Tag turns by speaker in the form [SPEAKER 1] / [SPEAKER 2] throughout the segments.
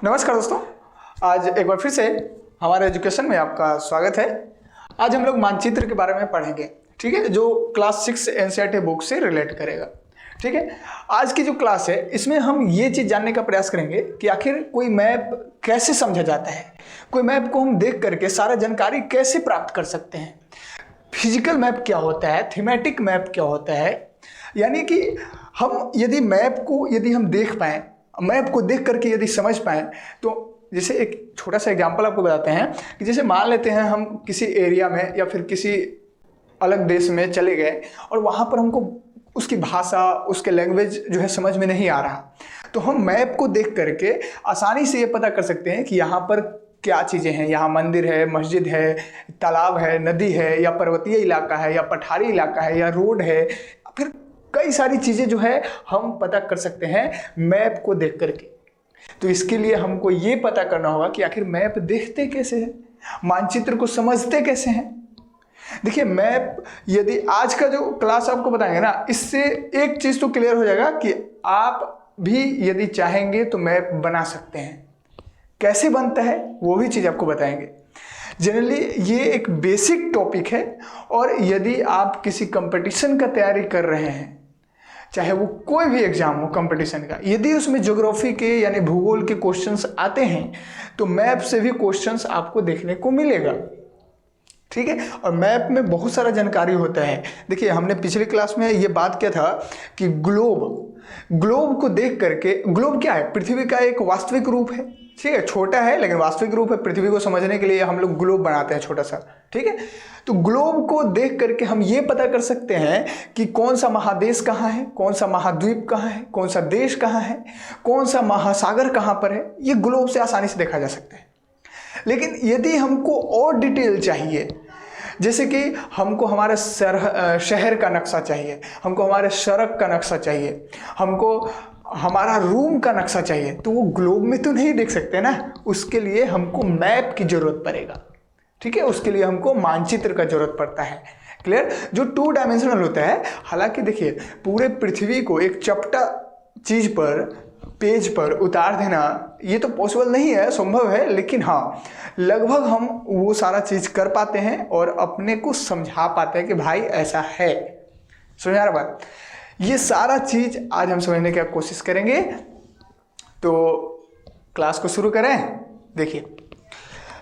[SPEAKER 1] नमस्कार दोस्तों, आज एक बार फिर से हमारे एजुकेशन में आपका स्वागत है। आज हम लोग मानचित्र के बारे में पढ़ेंगे, ठीक है, जो क्लास 6 एनसीईआरटी बुक से रिलेट करेगा। ठीक है, आज की जो क्लास है इसमें हम ये चीज़ जानने का प्रयास करेंगे कि आखिर कोई मैप कैसे समझा जाता है, कोई मैप को हम देख करके सारा जानकारी कैसे प्राप्त कर सकते हैं, फिजिकल मैप क्या होता है, थीमेटिक मैप क्या होता है। यानी कि हम यदि मैप को हम देख पाएँ, मैप को देख करके यदि समझ पाएँ, तो जैसे एक छोटा सा एग्जांपल आपको बताते हैं कि जैसे मान लेते हैं हम किसी एरिया में या फिर किसी अलग देश में चले गए और वहाँ पर हमको उसकी भाषा, उसके लैंग्वेज जो है समझ में नहीं आ रहा, तो हम मैप को देख करके आसानी से ये पता कर सकते हैं कि यहाँ पर क्या चीज़ें हैं। यहाँ मंदिर है, मस्जिद है, तालाब है, नदी है, या पर्वतीय इलाका है, या पठारी इलाका है, या रोड है, फिर कई सारी चीज़ें जो है हम पता कर सकते हैं मैप को देख करके। तो इसके लिए हमको ये पता करना होगा कि आखिर मैप देखते कैसे हैं, मानचित्र को समझते कैसे हैं। देखिए, मैप यदि आज का जो क्लास आपको बताएंगे ना, इससे एक चीज़ तो क्लियर हो जाएगा कि आप भी यदि चाहेंगे तो मैप बना सकते हैं। कैसे बनता है वो भी चीज़ आपको बताएंगे। जनरली ये एक बेसिक टॉपिक है, और यदि आप किसी कंपटीशन का तैयारी कर रहे हैं, चाहे वो कोई भी एग्जाम हो कंपटीशन का, यदि उसमें ज्योग्राफी के यानी भूगोल के क्वेश्चंस आते हैं तो मैप से भी क्वेश्चंस आपको देखने को मिलेगा। ठीक है, और मैप में बहुत सारा जानकारी होता है। देखिए, हमने पिछली क्लास में ये बात किया था कि ग्लोब को देख करके, ग्लोब क्या है, पृथ्वी का एक वास्तविक रूप है। ठीक है, छोटा है लेकिन वास्तविक रूप है। पृथ्वी को समझने के लिए हम लोग ग्लोब बनाते हैं छोटा सा। ठीक है, तो ग्लोब को देख करके हम ये पता कर सकते हैं कि कौन सा महादेश कहाँ है, कौन सा महाद्वीप कहाँ है, कौन सा देश कहाँ है, कौन सा महासागर कहाँ पर है। ये ग्लोब से आसानी से देखा जा सकता है। लेकिन यदि हमको और डिटेल चाहिए, जैसे कि हमको हमारे शहर का नक्शा चाहिए, हमको हमारे सड़क का नक्शा चाहिए, हमको हमारा रूम का नक्शा चाहिए, तो वो ग्लोब में तो नहीं देख सकते ना। उसके लिए हमको मैप की जरूरत पड़ेगा। ठीक है, उसके लिए हमको मानचित्र का जरूरत पड़ता है। क्लियर, जो 2 डायमेंशनल होता है। हालांकि देखिए, पूरे पृथ्वी को एक चपटा चीज पर, पेज पर उतार देना ये तो पॉसिबल नहीं है, संभव है, लेकिन हाँ लगभग हम वो सारा चीज कर पाते हैं और अपने को समझा पाते हैं कि भाई ऐसा है। समझा रहा बात। ये सारा चीज आज हम समझने की कोशिश करेंगे। तो क्लास को शुरू करें। देखिए,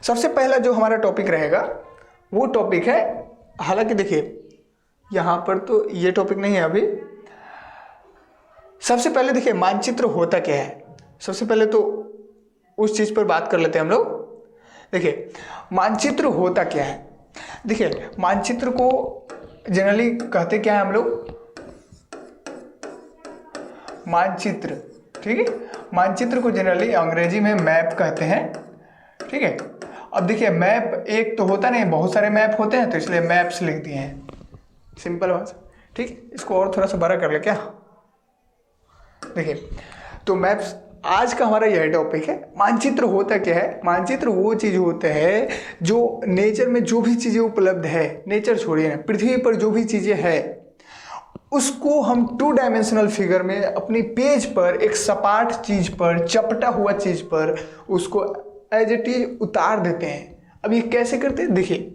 [SPEAKER 1] सबसे पहला जो हमारा टॉपिक रहेगा वो टॉपिक है, हालांकि देखिए यहाँ पर तो ये टॉपिक नहीं है अभी। सबसे पहले देखिए, मानचित्र होता क्या है। सबसे पहले तो उस चीज पर बात कर लेते हैं हम लोग। देखिए, मानचित्र होता क्या है। देखिए, मानचित्र को जनरली कहते क्या है हम लोग, मानचित्र। ठीक है, मानचित्र को जनरली अंग्रेजी में मैप कहते हैं। ठीक है, अब देखिए, मैप एक तो होता नहीं, बहुत सारे मैप होते हैं, तो इसलिए मैप्स लिख दिए हैं, सिंपल बात। ठीक, इसको और थोड़ा सा बड़ा कर ले क्या। देखिए, तो मैप्स आज का हमारा यह टॉपिक है। मानचित्र होता क्या है। मानचित्र वो चीज होता है जो नेचर में जो भी चीजें उपलब्ध है, नेचर छोड़िए ना, पृथ्वी पर जो भी चीजें है उसको हम 2 डायमेंशनल फिगर में अपनी पेज पर, एक सपाट चीज पर, चपटा हुआ चीज पर उसको एज इट इज उतार देते हैं। अब ये कैसे करते हैं, देखिए,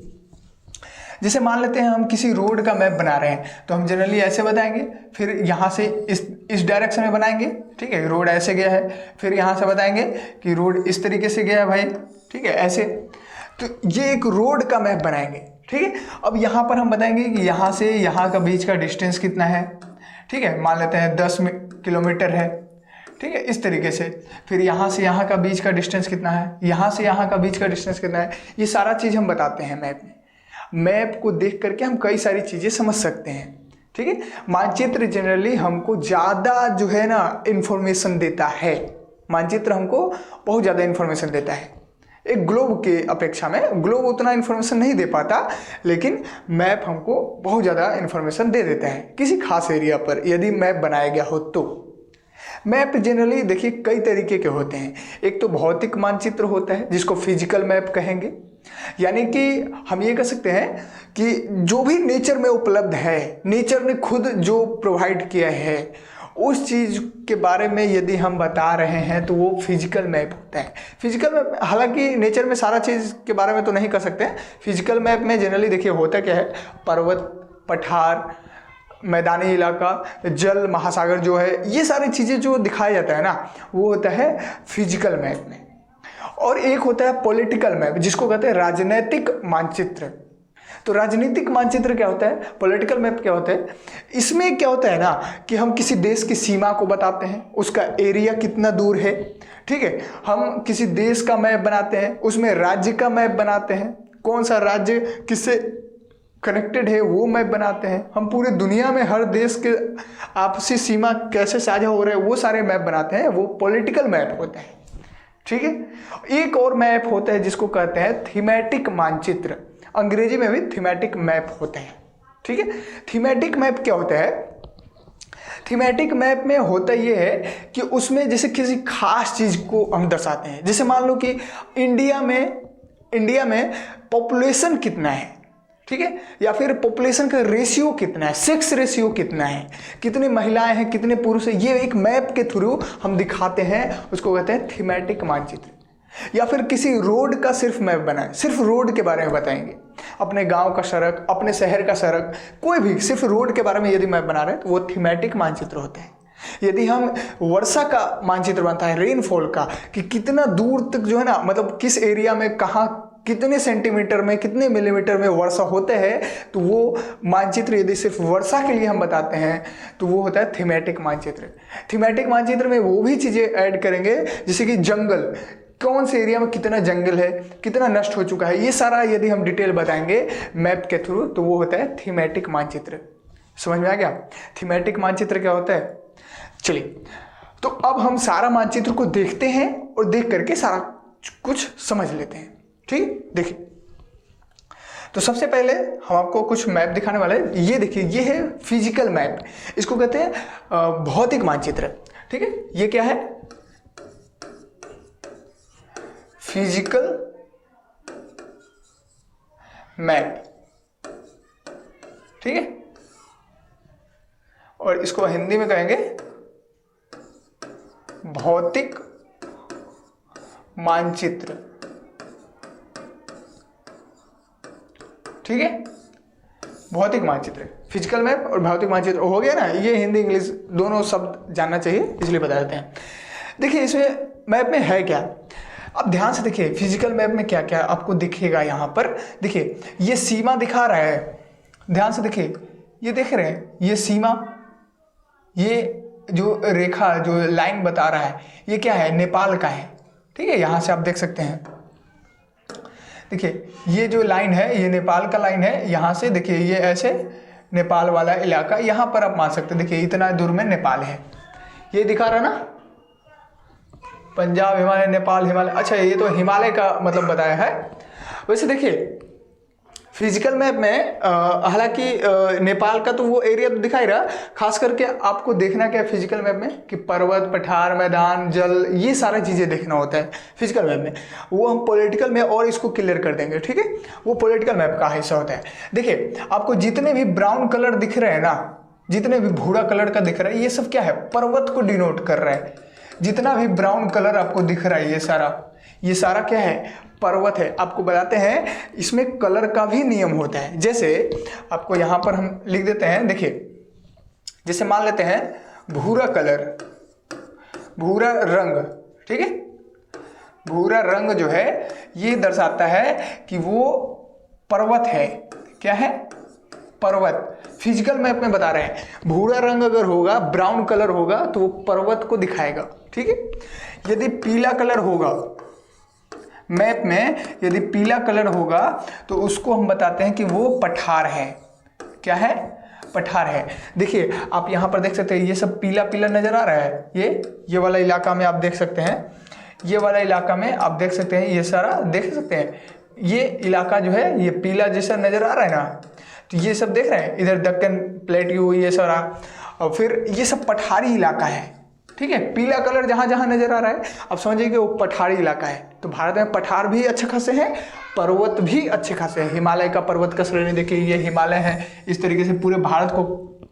[SPEAKER 1] जैसे मान लेते हैं हम किसी रोड का मैप बना रहे हैं, तो हम जनरली ऐसे बताएंगे, फिर यहाँ से इस डायरेक्शन में बनाएंगे। ठीक है, रोड ऐसे गया है, फिर यहाँ से बताएंगे कि रोड इस तरीके से गया है भाई। ठीक है, ऐसे, तो ये एक रोड का मैप बनाएंगे। ठीक है, अब यहाँ पर हम बताएंगे कि यहाँ से यहाँ का बीच का डिस्टेंस कितना है। ठीक है, मान लेते हैं 10 किलोमीटर है। ठीक है, इस तरीके से, फिर यहाँ से यहाँ का बीच का डिस्टेंस कितना है, यहाँ से यहाँ का बीच का डिस्टेंस कितना है, ये सारा चीज़ हम बताते हैं मैप में। मैप को देख करके हम कई सारी चीज़ें समझ सकते हैं। ठीक है, मानचित्र जनरली हमको ज़्यादा जो है ना इंफॉर्मेशन देता है। मानचित्र हमको बहुत ज़्यादा इंफॉर्मेशन देता है एक ग्लोब के अपेक्षा में। ग्लोब उतना इन्फॉर्मेशन नहीं दे पाता, लेकिन मैप हमको बहुत ज़्यादा इन्फॉर्मेशन दे देता है किसी खास एरिया पर, यदि मैप बनाया गया हो तो। मैप जनरली देखिए कई तरीके के होते हैं। एक तो भौतिक मानचित्र होता है जिसको फिजिकल मैप कहेंगे, यानी कि हम ये कह सकते हैं कि जो भी नेचर में उपलब्ध है, नेचर ने खुद जो प्रोवाइड किया है उस चीज़ के बारे में यदि हम बता रहे हैं तो वो फिजिकल मैप होता है। फिजिकल मैप, हालांकि नेचर में सारा चीज़ के बारे में तो नहीं कर सकते हैं। फिजिकल मैप में जनरली देखिए होता क्या है, पर्वत, पठार, मैदानी इलाका, जल, महासागर जो है, ये सारी चीज़ें जो दिखाया जाता है ना, वो होता है फिजिकल मैप में। और एक होता है पॉलिटिकल मैप, जिसको कहते हैं राजनीतिक मानचित्र। तो राजनीतिक मानचित्र क्या होता है, पॉलिटिकल मैप क्या होता है, इसमें क्या होता है ना कि हम किसी देश की सीमा को बताते हैं, उसका एरिया कितना दूर है, ठीक है। हम किसी देश का मैप बनाते हैं, उसमें राज्य का मैप बनाते हैं, कौन सा राज्य किससे कनेक्टेड है वो मैप बनाते हैं। हम पूरे दुनिया में हर देश के आपसी सीमा कैसे साझा हो रहे हैं वो सारे मैप बनाते हैं, वो पॉलिटिकल मैप होता है, ठीक है। एक और मैप होता है जिसको कहते हैं थीमेटिक मानचित्र, अंग्रेजी में भी थीमेटिक मैप होते हैं, ठीक है। थीमेटिक मैप क्या होता है, थीमेटिक मैप में होता यह है कि उसमें जैसे किसी खास चीज़ को हम दर्शाते हैं। जैसे मान लो कि इंडिया में पॉपुलेशन कितना है, ठीक है, या फिर पॉपुलेशन का रेशियो कितना है, सेक्स रेशियो कितना है, कितनी महिलाएं हैं, कितने पुरुष हैं, ये एक मैप के थ्रू हम दिखाते हैं, उसको कहते हैं थीमेटिक मानचित्र। या फिर किसी रोड का सिर्फ मैप बनाए, सिर्फ रोड के बारे में बताएंगे, अपने गांव का सड़क, अपने शहर का सड़क, कोई भी सिर्फ रोड के बारे में यदि मैप बना रहे हैं तो वो थीमेटिक मानचित्र होते हैं। यदि हम वर्षा का मानचित्र बनता है, रेनफॉल का, कि कितना दूर तक जो है ना, मतलब किस एरिया में कहाँ कितने सेंटीमीटर में, कितने मिलीमीटर में वर्षा होते हैं, तो वो मानचित्र यदि सिर्फ वर्षा के लिए हम बताते हैं तो वो होता है थीमेटिक मानचित्र। थीमेटिक मानचित्र में वो भी चीज़ें ऐड करेंगे, जैसे कि जंगल, कौन से एरिया में कितना जंगल है, कितना नष्ट हो चुका है, ये सारा यदि हम डिटेल बताएंगे मैप के थ्रू तो वो होता है थीमेटिक मानचित्र। समझ में आ गया थीमेटिक मानचित्र क्या होता है। चलिए, तो अब हम सारा मानचित्र को देखते हैं और देख करके सारा कुछ समझ लेते हैं, ठीक। देखिए, तो सबसे पहले हम आपको कुछ मैप दिखाने वाले हैं। ये देखिए, ये है फिजिकल मैप, इसको कहते हैं भौतिक मानचित्र, ठीक है। ये क्या है, फिजिकल मैप, ठीक है। और इसको हिंदी में कहेंगे भौतिक मानचित्र, ठीक है। भौतिक मानचित्र, फिजिकल मैप और भौतिक मानचित्र हो गया ना, ये हिंदी इंग्लिश दोनों शब्द जानना चाहिए, इसलिए बता देते हैं। देखिए, इसमें मैप में है क्या, अब ध्यान से देखिए, फिजिकल मैप में क्या क्या आपको दिखेगा। यहाँ पर देखिए, ये सीमा दिखा रहा है, ध्यान से देखिए, ये देख रहे हैं, ये सीमा, ये जो रेखा, जो लाइन बता रहा है, ये क्या है, नेपाल का है, ठीक है। यहाँ से आप देख सकते हैं, देखिए ये जो लाइन है ये नेपाल का लाइन है। यहाँ से देखिए ये ऐसे नेपाल वाला इलाका, यहाँ पर आप मान सकते हैं, देखिए इतना दूर में नेपाल है, ये दिखा रहा ना, पंजाब, हिमालय, नेपाल, हिमालय। अच्छा, ये तो हिमालय का मतलब बताया है। वैसे देखिए फिजिकल मैप में हालांकि नेपाल का तो वो एरिया तो दिखा ही रहा, खास करके आपको देखना क्या है फिजिकल मैप में कि पर्वत, पठार, मैदान, जल, ये सारी चीज़ें देखना होता है फिजिकल मैप में। वो हम पॉलिटिकल में और इसको क्लियर कर देंगे, ठीक है। वो पॉलिटिकल मैप का हिस्सा होता है। देखिए, आपको जितने भी ब्राउन कलर दिख रहे हैं ना, जितने भी भूरा कलर का दिख रहा है, ये सब क्या है, पर्वत को डिनोट कर रहा है। जितना भी ब्राउन कलर आपको दिख रहा है, ये सारा क्या है, पर्वत है। आपको बताते हैं इसमें कलर का भी नियम होता है। जैसे आपको यहाँ पर हम लिख देते हैं, देखिए जैसे मान लेते हैं भूरा कलर, भूरा रंग, ठीक है। भूरा रंग जो है ये दर्शाता है कि वो पर्वत है। क्या है, पर्वत। फिजिकल मैप में बता रहे हैं भूरा रंग अगर होगा, ब्राउन कलर होगा तो वो पर्वत को दिखाएगा, ठीक है। यदि पीला कलर होगा मैप में, यदि पीला कलर होगा तो उसको हम बताते हैं कि वो पठार है। क्या है, पठार है। देखिए आप यहाँ पर देख सकते हैं, ये सब पीला पीला नजर आ रहा है। ये वाला इलाका में आप देख सकते हैं, ये वाला इलाका में आप देख सकते हैं, ये सारा देख सकते हैं, ये इलाका जो है ये पीला जैसा नजर आ रहा है ना, तो ये सब देख रहे हैं, इधर दक्कन प्लेट्यू, ये सारा, और फिर ये सब पठारी इलाका है, ठीक है। पीला कलर जहाँ जहाँ नजर आ रहा है आप समझिए कि वो पठारी इलाका है। तो भारत में पठार भी अच्छे खासे हैं, पर्वत भी अच्छे खासे हैं। हिमालय का पर्वत का श्रेणी देखिए, ये हिमालय है, इस तरीके से पूरे भारत को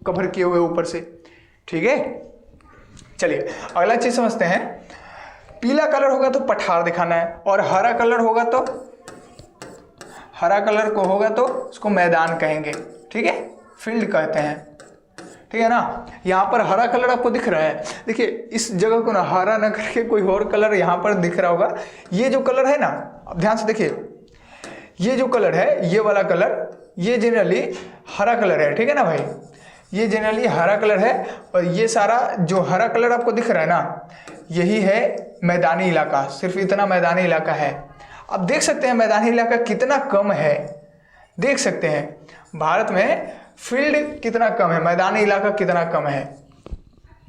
[SPEAKER 1] कवर किए हुए ऊपर से, ठीक है। चलिए अगला चीज समझते हैं। पीला कलर होगा तो पठार दिखाना है, और हरा कलर होगा तो उसको मैदान कहेंगे, ठीक है, फील्ड कहते हैं, ठीक है ना। यहाँ पर हरा कलर आपको दिख रहा है, देखिए इस जगह को ना हरा ना करके कोई और कलर यहाँ पर दिख रहा होगा। ये जो कलर है ना, अब ध्यान से देखिए, ये जो कलर है, ये वाला कलर, ये जनरली हरा कलर है, ठीक है ना भाई, ये जनरली हरा कलर है। और ये सारा जो हरा कलर आपको दिख रहा है ना, यही है मैदानी इलाका, सिर्फ इतना मैदानी इलाका है। अब देख सकते हैं मैदानी इलाका कितना कम है, देख सकते हैं भारत में फील्ड कितना कम है, मैदानी इलाका कितना कम है,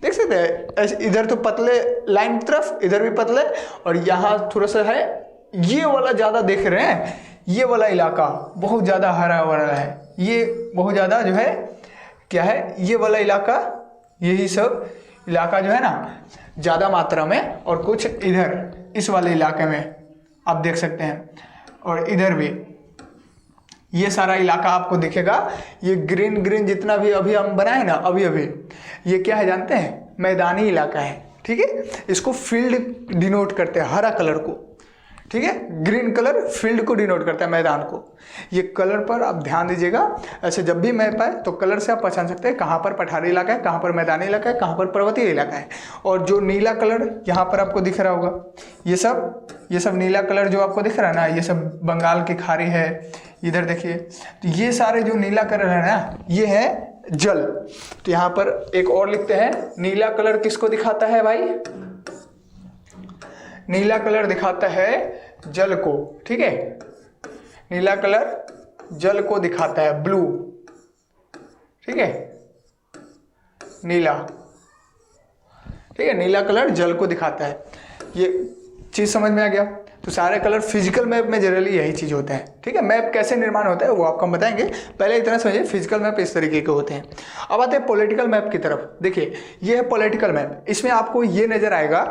[SPEAKER 1] देख सकते हैं। इधर तो पतले लाइन की तरफ, इधर भी पतले, और यहाँ थोड़ा सा है, ये वाला ज़्यादा देख रहे हैं, ये वाला इलाका बहुत ज़्यादा हरा भरा है, ये बहुत ज़्यादा जो है क्या है, ये वाला इलाका, यही सब इलाका जो है ना ज़्यादा मात्रा में, और कुछ इधर इस वाले इलाके में आप देख सकते हैं, और इधर भी ये सारा इलाका आपको दिखेगा। ये ग्रीन ग्रीन जितना भी अभी हम बनाए ना, अभी ये क्या है जानते हैं, मैदानी इलाका है, ठीक है। इसको फील्ड डिनोट करते हैं, हरा कलर को, ठीक है, ग्रीन कलर फील्ड को डिनोट करता है, मैदान को। ये कलर पर आप ध्यान दीजिएगा, ऐसे जब भी मैप आए तो कलर से आप पहचान सकते हैं कहाँ पर पठारी इलाका है, कहाँ पर मैदानी इलाका है, कहाँ पर पर्वतीय इलाका है। और जो नीला कलर यहाँ पर आपको दिख रहा होगा, ये सब नीला कलर जो आपको दिख रहा है ना, ये सब बंगाल की खाड़ी है, इधर देखिए, तो ये सारे जो नीला कलर है ना, ये है जल। तो यहाँ पर एक और लिखते हैं, नीला कलर किसको दिखाता है भाई, नीला कलर दिखाता है जल को, ठीक है, नीला कलर जल को दिखाता है, ब्लू, ठीक है, नीला, ठीक है, नीला कलर जल को दिखाता है। ये चीज समझ में आ गया। तो सारे कलर फिजिकल मैप में जनरली यही चीज होता है, ठीक है। मैप कैसे निर्माण होता है वो आपको हम बताएंगे, पहले इतना समझिए फिजिकल मैप इस तरीके के होते हैं। अब आते हैं पॉलिटिकल मैप की तरफ। देखिए ये है पॉलिटिकल मैप, इसमें आपको ये नजर आएगा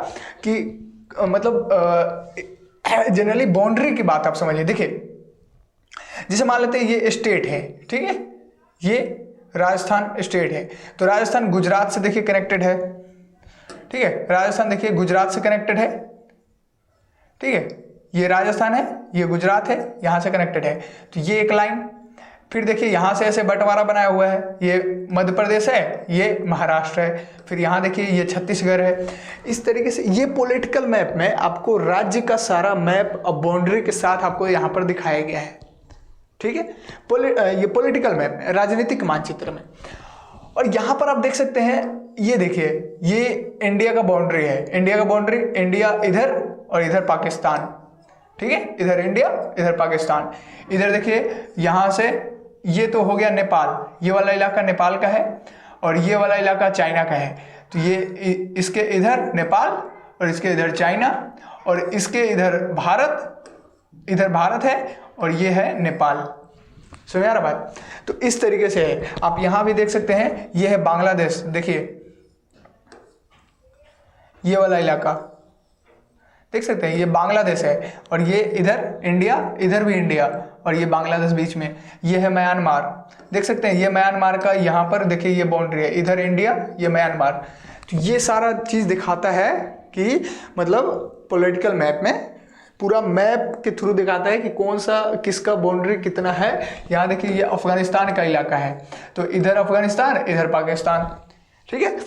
[SPEAKER 1] कि मतलब जनरली बाउंड्री की बात आप समझिए। देखिए जैसे मान लेते हैं ये स्टेट है, ठीक है, ये राजस्थान स्टेट है, तो राजस्थान गुजरात से देखिए कनेक्टेड है, ठीक है, राजस्थान देखिए गुजरात से कनेक्टेड है, ठीक है, ये राजस्थान है, ये गुजरात है, यहां से कनेक्टेड है, तो ये एक लाइन। फिर देखिए यहां से ऐसे बंटवारा बनाया हुआ है, ये मध्य प्रदेश है, ये महाराष्ट्र है, फिर यहां देखिए ये छत्तीसगढ़ है। इस तरीके से ये पॉलिटिकल मैप में आपको राज्य का सारा मैप और बाउंड्री के साथ आपको यहां पर दिखाया गया है, ठीक है। ये पॉलिटिकल मैप में, राजनीतिक मानचित्र में। और यहां पर आप देख सकते हैं, ये देखिए ये इंडिया का बाउंड्री है, इंडिया का बाउंड्री, इंडिया इधर और इधर पाकिस्तान, ठीक है, इधर इंडिया इधर पाकिस्तान। इधर देखिए यहां से ये तो हो गया नेपाल, ये वाला इलाका नेपाल का है, और ये वाला इलाका चाइना का है। तो ये इसके इधर नेपाल और इसके इधर चाइना, और इसके इधर भारत है, और ये है नेपाल। समझ आ रहा बात। तो इस तरीके से है। आप यहां भी देख सकते हैं, ये है बांग्लादेश, देखिए ये वाला इलाका देख सकते हैं, ये बांग्लादेश है, और ये इधर इंडिया, इधर भी इंडिया, और ये बांग्लादेश बीच में। ये है म्यांमार, देख सकते हैं, ये म्यांमार का यहाँ पर देखिए ये बाउंड्री है, इधर इंडिया, ये म्यांमार। तो ये सारा चीज दिखाता है कि मतलब पॉलिटिकल मैप में पूरा मैप के थ्रू दिखाता है कि कौन सा किसका बाउंड्री कितना है। यहाँ देखिए ये अफगानिस्तान का इलाका है, तो इधर अफगानिस्तान इधर पाकिस्तान, ठीक है।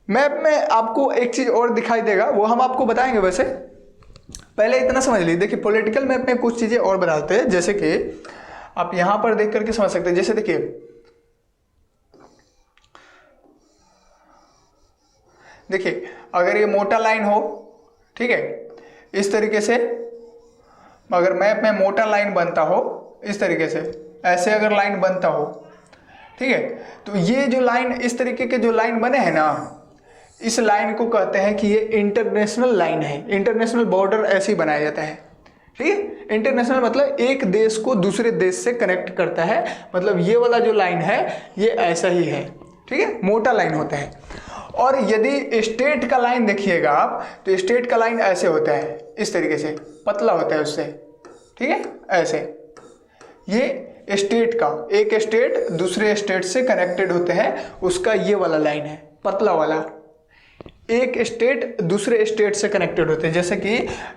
[SPEAKER 1] मैप में आपको एक चीज और दिखाई देगा, वो हम आपको बताएंगे, वैसे पहले इतना समझ लीजिए। देखिए पॉलिटिकल मैप में कुछ चीजें और बताते हैं, जैसे कि आप यहां पर देख करके समझ सकते हैं। जैसे देखिए अगर ये मोटा लाइन हो, ठीक है, इस तरीके से अगर मैप में मोटा लाइन बनता हो, इस तरीके से ऐसे अगर लाइन बनता हो, ठीक है, तो ये जो लाइन इस तरीके के जो लाइन बने हैं ना, इस लाइन को कहते हैं कि ये इंटरनेशनल लाइन है। इंटरनेशनल बॉर्डर ऐसे ही बनाया जाता है, ठीक है। इंटरनेशनल मतलब एक देश को दूसरे देश से कनेक्ट करता है, मतलब ये वाला जो लाइन है ये ऐसा ही है, ठीक है, मोटा लाइन होता है। और यदि स्टेट का लाइन देखिएगा आप, तो स्टेट का लाइन ऐसे होता है, इस तरीके से पतला होता है उससे, ठीक है, ऐसे। ये स्टेट का, एक स्टेट दूसरे स्टेट से कनेक्टेड होते हैं, उसका ये वाला लाइन है पतला वाला, एक स्टेट दूसरे स्टेट से कनेक्टेड होते हैं, जैसे कि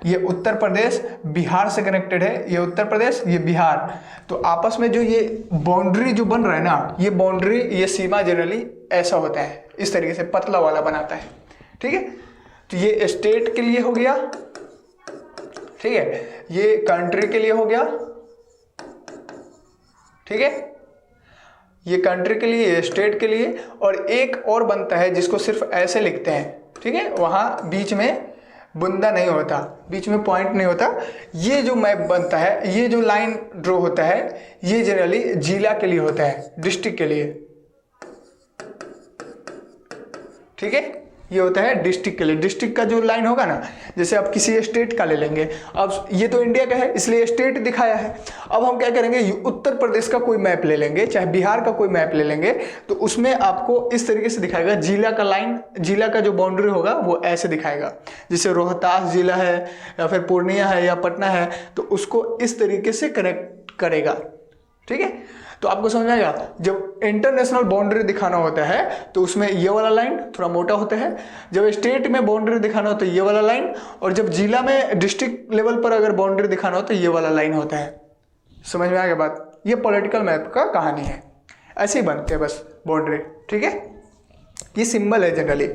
[SPEAKER 1] ये उत्तर प्रदेश बिहार से कनेक्टेड है, ये उत्तर प्रदेश ये बिहार, तो आपस में जो ये बाउंड्री जो बन रहा है ना, ये बाउंड्री ये सीमा जनरली ऐसा होता है, इस तरीके से पतला वाला बनाता है। ठीक है, तो ये स्टेट के लिए हो गया, ठीक है, ये कंट्री के लिए हो गया, ठीक है, ये कंट्री के लिए, ये स्टेट के लिए, और एक और बनता है जिसको सिर्फ ऐसे लिखते हैं, ठीक है, वहाँ बीच में बुंदा नहीं होता, बीच में पॉइंट नहीं होता। ये जो मैप बनता है, ये जो लाइन ड्रॉ होता है, ये जनरली जिला के लिए होता है, डिस्ट्रिक्ट के लिए, ठीक है, ये होता है डिस्ट्रिक्ट के लिए। डिस्ट्रिक्ट का जो लाइन होगा ना, जैसे आप किसी स्टेट का ले लेंगे, अब ये तो इंडिया का है इसलिए स्टेट दिखाया है, अब हम क्या करेंगे, उत्तर प्रदेश का कोई मैप ले लेंगे, चाहे बिहार का कोई मैप ले लेंगे, तो उसमें आपको इस तरीके से दिखाएगा, जिला का लाइन, जिला का जो बाउंड्री होगा वो ऐसे दिखाएगा, जैसे रोहतास जिला है या फिर पूर्णिया है या पटना है, तो उसको इस तरीके से कनेक्ट करेगा। ठीक है, तो आपको समझ आएगा। जब इंटरनेशनल बाउंड्री दिखाना होता है तो उसमें ये वाला लाइन थोड़ा मोटा होता है, जब स्टेट में बाउंड्री दिखाना हो तो ये वाला लाइन, और जब जिला में डिस्ट्रिक्ट लेवल पर अगर बाउंड्री दिखाना हो तो ये वाला लाइन होता है। समझ में आ गया बात? ये पॉलिटिकल मैप का कहानी है, ऐसे ही बनते हैं बस बाउंड्री। ठीक है, ये सिंबल है जनरली।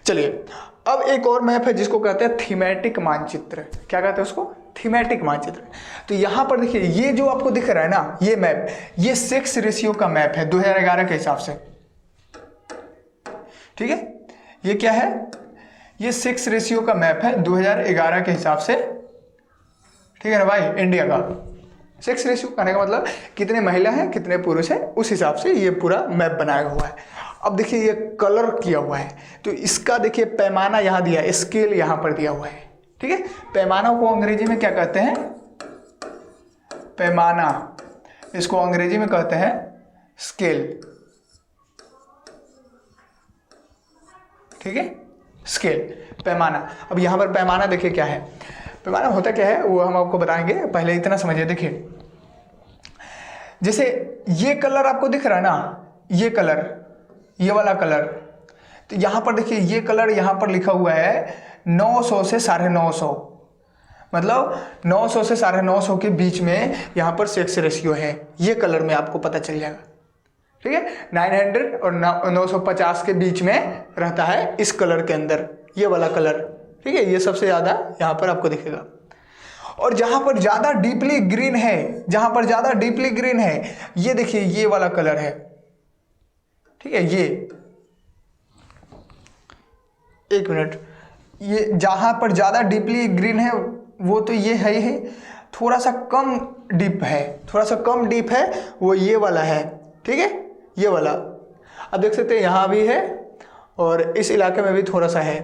[SPEAKER 1] चलिए, अब एक और मैप है जिसको कहते हैं थीमेटिक मानचित्र। क्या कहते हैं उसको? थीमेटिक मानचित्र। तो यहाँ पर देखिए, ये जो आपको दिख रहा है ना, ये मैप, ये सेक्स रेशियो का मैप है 2011 के हिसाब से। ठीक है, ये क्या है? ये सेक्स रेशियो का मैप है 2011 के हिसाब से। ठीक है ना भाई, इंडिया का सेक्स रेशियो कहने का मतलब कितने महिला हैं कितने पुरुष हैं, उस हिसाब से ये पूरा मैप बनाया हुआ है। अब देखिए, ये कलर किया हुआ है, तो इसका देखिए पैमाना यहाँ दिया है, स्केल यहाँ पर दिया हुआ है। ठीक है, पैमाना को अंग्रेजी में क्या कहते हैं? पैमाना, इसको अंग्रेजी में कहते हैं स्केल। ठीक है, स्केल, पैमाना। अब यहाँ पर पैमाना देखिए क्या है, पैमाना होता क्या है वो हम आपको बताएंगे, पहले इतना समझिए। देखिए, जैसे ये कलर आपको दिख रहा है ना, ये कलर, ये वाला कलर, तो यहाँ पर देखिए ये कलर यहाँ पर लिखा हुआ है 900 से 950, मतलब 900 से 950 के बीच में यहाँ पर सेक्स रेशियो है। ये कलर में आपको पता चल जाएगा। ठीक है, 900 और 950 के बीच में रहता है इस कलर के अंदर, ये वाला कलर। ठीक है, ये सबसे ज़्यादा यहाँ पर आपको दिखेगा। और जहाँ पर ज़्यादा डीपली ग्रीन है, जहाँ पर ज़्यादा डीपली ग्रीन है, ये देखिए ये वाला कलर है। ठीक है, ये एक मिनट, ये जहाँ पर ज़्यादा डीपली ग्रीन है वो तो ये है ही, थोड़ा सा कम डीप है, थोड़ा सा कम डीप है वो ये वाला है। ठीक है, ये वाला अब देख सकते हैं यहाँ भी है और इस इलाके में भी थोड़ा सा है।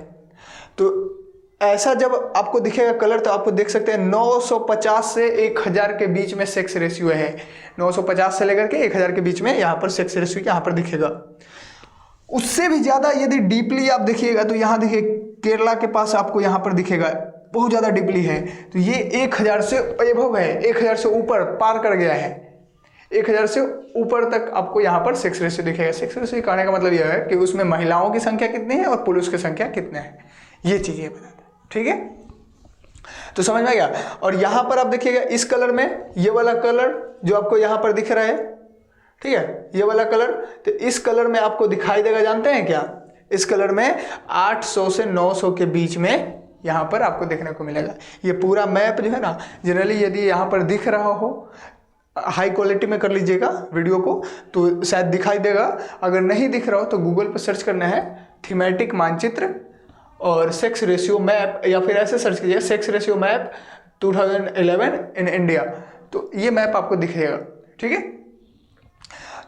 [SPEAKER 1] तो ऐसा जब आपको दिखेगा कलर तो आपको देख सकते हैं 950 से 1000 के बीच में सेक्स रेशियो है। 950 से लेकर के 1000 के बीच में यहाँ पर सेक्स रेशियो यहाँ पर दिखेगा। उससे भी ज़्यादा यदि डीपली आप देखिएगा तो यहाँ देखिए केरला के पास आपको यहाँ पर दिखेगा, बहुत ज़्यादा डीपली है। तो ये 1000 से एबव है, 1000 से ऊपर पार कर गया है, 1000 से ऊपर तक आपको यहाँ पर सेक्स रेशियो दिखेगा। सेक्स रेशियो कहने का मतलब यह है कि उसमें महिलाओं की संख्या कितनी है और पुरुष की संख्या कितने है, ये चीज़ ये बताता है। ठीक है, तो समझ में आ गया। और यहाँ पर आप देखिएगा इस कलर में, ये वाला कलर जो आपको यहाँ पर दिख रहा है, ठीक है, ये वाला कलर, तो इस कलर में आपको दिखाई देगा, जानते हैं क्या? इस कलर में 800 से 900 के बीच में यहाँ पर आपको देखने को मिलेगा। ये पूरा मैप जो है ना, जनरली यदि यहाँ पर दिख रहा हो, हाई क्वालिटी में कर लीजिएगा वीडियो को तो शायद दिखाई देगा। अगर नहीं दिख रहा हो तो गूगल पर सर्च करना है थीमेटिक मानचित्र और सेक्स रेशियो मैप, या फिर ऐसे सर्च कीजिए sex ratio map 2011 in India, तो ये मैप आपको दिखेगा। ठीक है,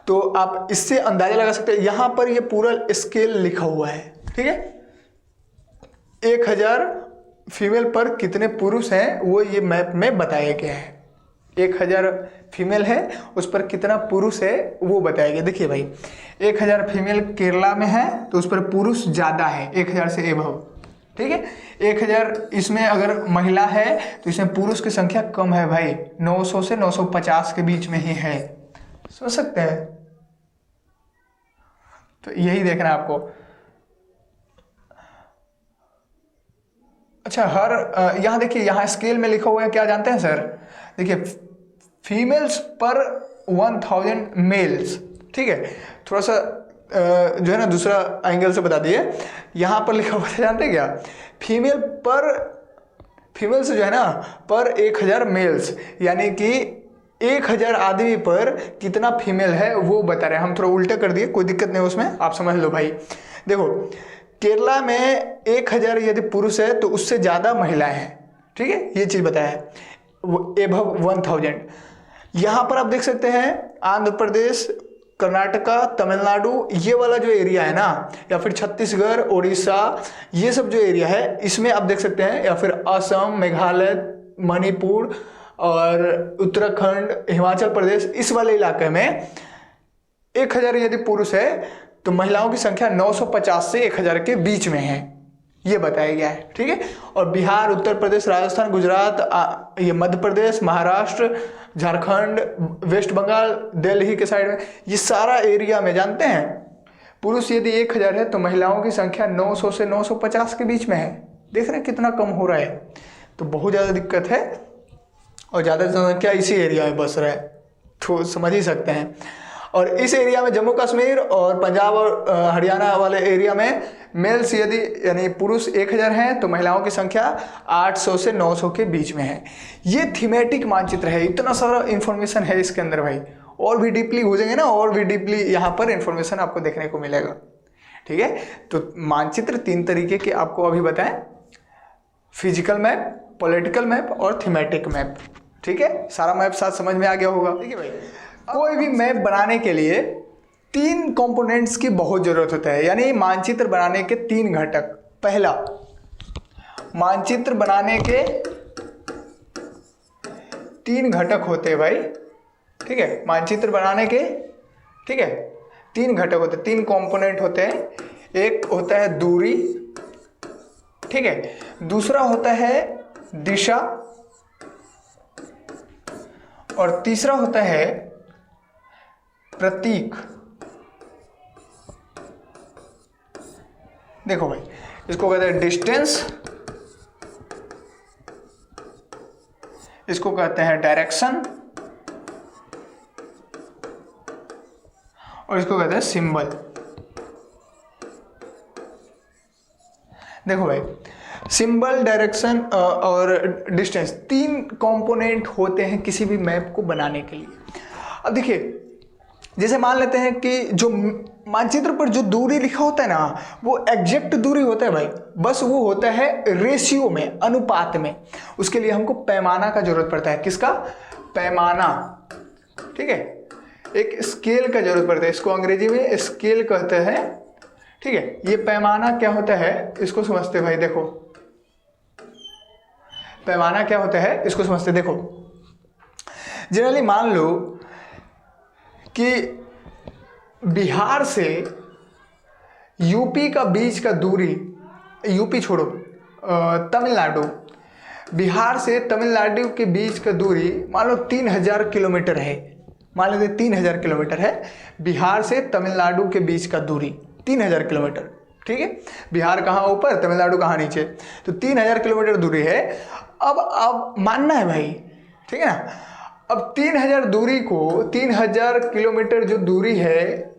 [SPEAKER 1] तो आप इससे अंदाजा लगा सकते हैं। यहाँ पर ये पूरा स्केल लिखा हुआ है। ठीक है, 1000 फीमेल पर कितने पुरुष हैं वो ये मैप में बताया गया है। 1000 फीमेल है, उस पर कितना पुरुष है वो बताया गया। देखिए भाई, 1000 फीमेल केरला में है तो उस पर पुरुष ज़्यादा है, 1000 से एबव। ठीक है, 1000 इसमें अगर महिला है तो इसमें पुरुष की संख्या कम है भाई, 900 से 950 के बीच में ही है। समझ सकते हैं? तो यही देखना है आपको। अच्छा हर यहाँ देखिए, यहाँ स्केल में लिखा हुआ है, क्या जानते हैं सर? देखिए फीमेल्स पर 1000 मेल्स, ठीक है। थोड़ा सा जो है ना दूसरा एंगल से बता दिए। यहाँ पर लिखा हुआ है, जानते हैं क्या? फीमेल्स जो है ना पर 1000 मेल्स, यानी कि 1000 आदमी पर कितना फीमेल है वो बता रहे हैं। हम थोड़ा उल्टा कर दिए, कोई दिक्कत नहीं उसमें, आप समझ लो भाई। देखो केरला में 1000 यदि पुरुष है तो उससे ज़्यादा महिलाएं हैं, ठीक है, ये चीज़ बताया है, एबव 1000। यहाँ पर आप देख सकते हैं आंध्र प्रदेश, कर्नाटका, तमिलनाडु, ये वाला जो एरिया है ना, या फिर छत्तीसगढ़, उड़ीसा, ये सब जो एरिया है इसमें आप देख सकते हैं, या फिर असम, मेघालय, मणिपुर और उत्तराखंड, हिमाचल प्रदेश, इस वाले इलाके में 1000 यदि पुरुष है तो महिलाओं की संख्या 950 से 1000 के बीच में है, ये बताया गया है, ठीक है। और बिहार, उत्तर प्रदेश, राजस्थान, गुजरात, ये मध्य प्रदेश, महाराष्ट्र, झारखंड, वेस्ट बंगाल, दिल्ली के साइड में, ये सारा एरिया में जानते हैं पुरुष यदि 1000 है तो महिलाओं की संख्या 900 से 950 के बीच में है। देख रहे हैं कितना कम हो रहा है, तो बहुत ज़्यादा दिक्कत है और ज़्यादा जनसंख्या इसी एरिया में बस रहा है, तो समझ ही सकते हैं। और इस एरिया में जम्मू कश्मीर और पंजाब और हरियाणा वाले एरिया में मेल्स यदि यानी पुरुष 1000 हैं तो महिलाओं की संख्या 800 से 900 के बीच में है। ये थीमेटिक मानचित्र है, इतना सारा इन्फॉर्मेशन है इसके अंदर भाई, और भी डीपली घुसेंगे ना, और भी डीपली यहाँ पर इन्फॉर्मेशन आपको देखने को मिलेगा, ठीक है। तो मानचित्र 3 तरीके के आपको अभी बताएं, फिजिकल मैप, पॉलिटिकल मैप और थीमेटिक मैप, ठीक है। सारा मैप साथ समझ में आ गया होगा, ठीक है भाई। कोई भी मैप बनाने के लिए 3 कंपोनेंट्स की बहुत जरूरत होता है, यानी मानचित्र बनाने के 3 घटक। पहला, मानचित्र बनाने के 3 घटक होते हैं भाई, ठीक है। मानचित्र बनाने के, ठीक है, 3 घटक होते हैं, 3 कंपोनेंट होते हैं। एक होता है दूरी, ठीक है, दूसरा होता है दिशा और तीसरा होता है प्रतीक। देखो भाई, इसको कहते हैं डिस्टेंस, इसको कहते हैं डायरेक्शन और इसको कहते हैं सिंबल। देखो भाई, सिंबल, डायरेक्शन और डिस्टेंस 3 कंपोनेंट होते हैं किसी भी मैप को बनाने के लिए। अब देखिए, जैसे मान लेते हैं कि जो मानचित्र पर जो दूरी लिखा होता है ना, वो एग्जैक्ट दूरी होता है भाई, बस वो होता है रेशियो में, अनुपात में। उसके लिए हमको पैमाना का जरूरत पड़ता है। किसका? पैमाना, ठीक है, एक स्केल का जरूरत पड़ता है। इसको अंग्रेजी में स्केल कहते हैं, ठीक है। ये पैमाना क्या होता है इसको समझते हैं भाई। देखो पैमाना क्या होता है इसको समझते। देखो जनरली मान लो कि बिहार से यूपी का बीच का दूरी, यूपी छोड़ो, तमिलनाडु, बिहार से तमिलनाडु के बीच का दूरी मान लो 3000 किलोमीटर है। मान लेते 3000 किलोमीटर है बिहार से तमिलनाडु के बीच का दूरी, 3000 किलोमीटर, ठीक है। बिहार कहाँ ऊपर, तमिलनाडु कहाँ नीचे, तो 3000 किलोमीटर दूरी है। अब मानना है भाई, ठीक है ना। अब 3000 दूरी को, 3000 किलोमीटर जो दूरी है,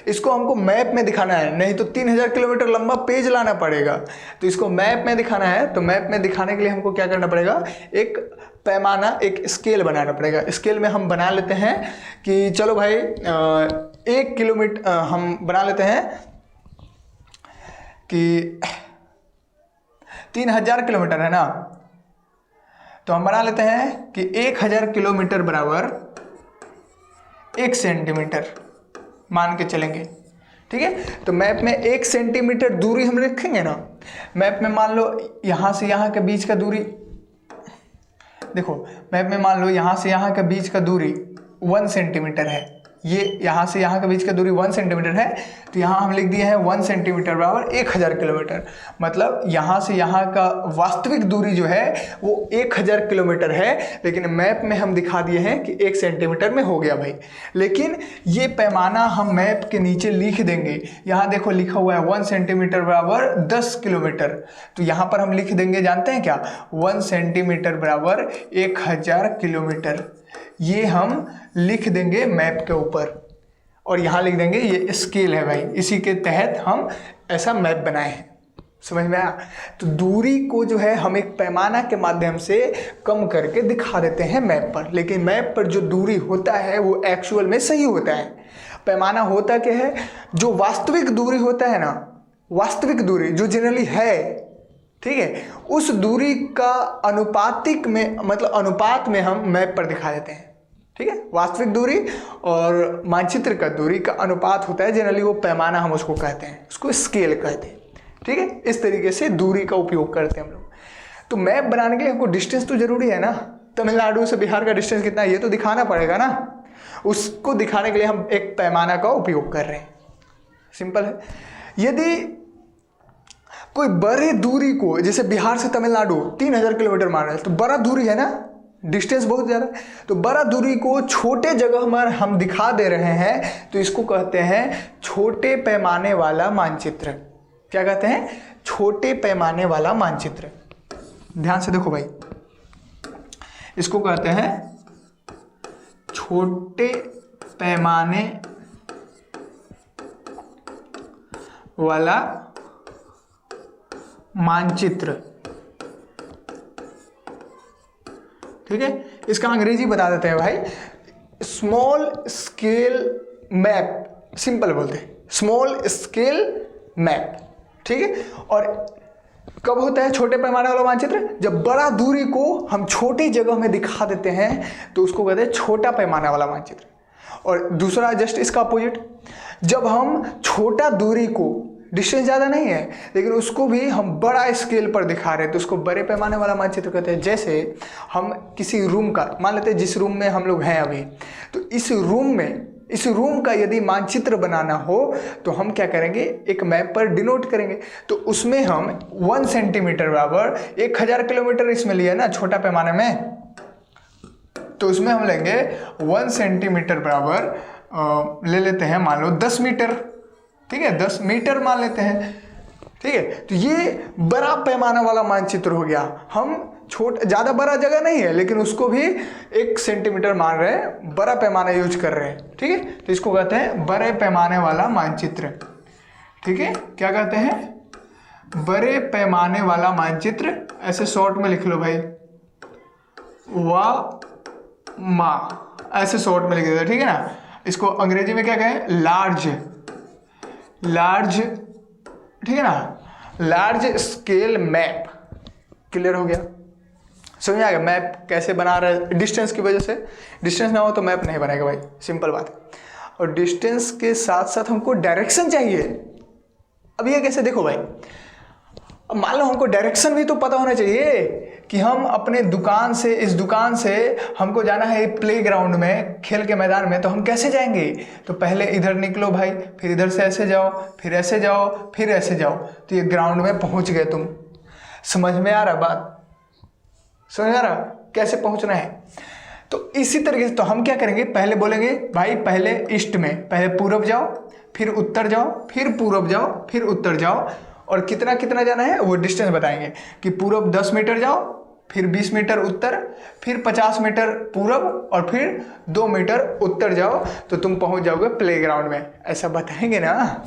[SPEAKER 1] इसको हमको मैप में दिखाना है, नहीं तो 3000 किलोमीटर लंबा पेज लाना पड़ेगा। तो इसको मैप में दिखाना है, तो मैप में दिखाने के लिए हमको क्या करना पड़ेगा, एक पैमाना, एक स्केल बनाना पड़ेगा। स्केल में हम बना लेते हैं कि चलो भाई 1 किलोमीटर हम बना लेते हैं कि 3000 किलोमीटर है ना, तो हम बना लेते हैं कि 1000 किलोमीटर बराबर 1 सेंटीमीटर मान के चलेंगे, ठीक है। तो मैप में 1 सेंटीमीटर दूरी हम रखेंगे ना। मैप में मान लो यहाँ से यहाँ के बीच का दूरी, देखो मैप में मान लो यहाँ से यहाँ के बीच का दूरी 1 सेंटीमीटर है। ये यहाँ से यहाँ के बीच का दूरी 1 सेंटीमीटर है, तो यहाँ हम लिख दिए हैं 1 सेंटीमीटर बराबर 1000 किलोमीटर। मतलब यहाँ से यहाँ का वास्तविक दूरी जो है वो 1000 किलोमीटर है, लेकिन मैप में हम दिखा दिए हैं कि 1 सेंटीमीटर में हो गया भाई। लेकिन ये पैमाना हम मैप के नीचे लिख देंगे। यहाँ देखो लिखा हुआ है 1 सेंटीमीटर बराबर 10 किलोमीटर, तो यहाँ पर हम लिख देंगे जानते हैं क्या, 1 सेंटीमीटर बराबर 1000 किलोमीटर। ये हम लिख देंगे मैप के ऊपर और यहाँ लिख देंगे ये स्केल है भाई, इसी के तहत हम ऐसा मैप बनाए हैं। समझ में आया? तो दूरी को जो है हम एक पैमाना के माध्यम से कम करके दिखा देते हैं मैप पर, लेकिन मैप पर जो दूरी होता है वो एक्चुअल में सही होता है। पैमाना होता क्या है, जो वास्तविक दूरी होता है ना, वास्तविक दूरी जो जनरली है, ठीक है, उस दूरी का अनुपातिक में मतलब अनुपात में हम मैप पर दिखा देते हैं। ठीक है, वास्तविक दूरी और मानचित्र का दूरी का अनुपात होता है, जनरली वो पैमाना हम उसको कहते हैं, उसको स्केल कहते हैं। ठीक है, इस तरीके से दूरी का उपयोग करते हैं हम लोग। तो मैप बनाने के लिए हमको डिस्टेंस तो जरूरी है ना, तमिलनाडु से बिहार का डिस्टेंस कितना है ये तो दिखाना पड़ेगा ना, उसको दिखाने के लिए हम एक पैमाना का उपयोग कर रहे हैं। सिंपल है। यदि कोई बड़े दूरी को, जैसे बिहार से तमिलनाडु 3000 किलोमीटर मान रहे हैं, तो बड़ा दूरी है ना, डिस्टेंस बहुत ज़्यादा, तो बड़ा दूरी को छोटे जगह में हम दिखा दे रहे हैं, तो इसको कहते हैं छोटे पैमाने वाला मानचित्र। क्या कहते हैं? छोटे पैमाने वाला मानचित्र। ध्यान से देखो भाई, इसको कहते हैं छोटे पैमाने वाला मानचित्र। ठीक है, इसका अंग्रेजी बता देते हैं भाई, स्मॉल स्केल मैप, सिंपल बोलते हैं स्मॉल स्केल मैप। ठीक है, और कब होता है छोटे पैमाने वाला मानचित्र? जब बड़ा दूरी को हम छोटी जगह में दिखा देते हैं तो उसको कहते हैं छोटा पैमाने वाला मानचित्र। और दूसरा जस्ट इसका अपोजिट, जब हम छोटा दूरी को, डिस्टेंस ज़्यादा नहीं है लेकिन उसको भी हम बड़ा स्केल पर दिखा रहे हैं, तो उसको बड़े पैमाने वाला मानचित्र कहते हैं। जैसे हम किसी रूम का, मान लेते हैं जिस रूम में हम लोग हैं अभी, तो इस रूम का यदि मानचित्र बनाना हो तो हम क्या करेंगे, एक मैप पर डिनोट करेंगे। तो उसमें हम 1 सेंटीमीटर बराबर 1000 किलोमीटर इसमें लिया ना छोटा पैमाने में, तो उसमें हम लेंगे 1 सेंटीमीटर बराबर ले लेते हैं मान लो 10 मीटर। ठीक है, 10 मीटर मान लेते हैं। ठीक है, तो ये बड़ा पैमाना वाला मानचित्र हो गया। हम ज़्यादा बड़ा जगह नहीं है लेकिन उसको भी 1 सेंटीमीटर मान रहे हैं, बड़ा पैमाना यूज कर रहे हैं। ठीक है, तो इसको कहते हैं बड़े पैमाने वाला मानचित्र। ठीक है, क्या कहते हैं? बड़े पैमाने वाला मानचित्र। ऐसे शॉर्ट में लिख लो भाई, मा, ऐसे शॉर्ट में लिख देते। ठीक है ना, इसको अंग्रेजी में क्या कहें? लार्ज। ठीक है ना, लार्ज स्केल मैप। क्लियर हो गया? समझ में आ गया मैप कैसे बना रहे हैं? डिस्टेंस की वजह से, डिस्टेंस ना हो तो मैप नहीं बनेगा भाई, सिंपल बात है। और डिस्टेंस के साथ साथ हमको डायरेक्शन चाहिए। अब ये कैसे? देखो भाई, अब मान लो हमको डायरेक्शन भी तो पता होना चाहिए कि हम अपने दुकान से, इस दुकान से हमको जाना है प्लेग्राउंड में, खेल के मैदान में, तो हम कैसे जाएंगे? तो पहले इधर निकलो भाई, फिर इधर से ऐसे जाओ, फिर ऐसे जाओ, फिर ऐसे जाओ, तो ये ग्राउंड में पहुंच गए तुम। समझ में आ रहा बात? समझ में आ रहा कैसे पहुंचना है? तो इसी तरीके से तो हम क्या करेंगे, पहले बोलेंगे भाई पहले ईस्ट में, पहले पूरब जाओ, फिर उत्तर जाओ, फिर पूरब जाओ, फिर उत्तर जाओ, और कितना कितना जाना है वो डिस्टेंस बताएंगे कि पूरब 10 मीटर जाओ, फिर 20 मीटर उत्तर, फिर 50 मीटर पूरब, और फिर 2 मीटर उत्तर जाओ, तो तुम पहुंच जाओगे प्लेग्राउंड में। ऐसा बताएंगे ना,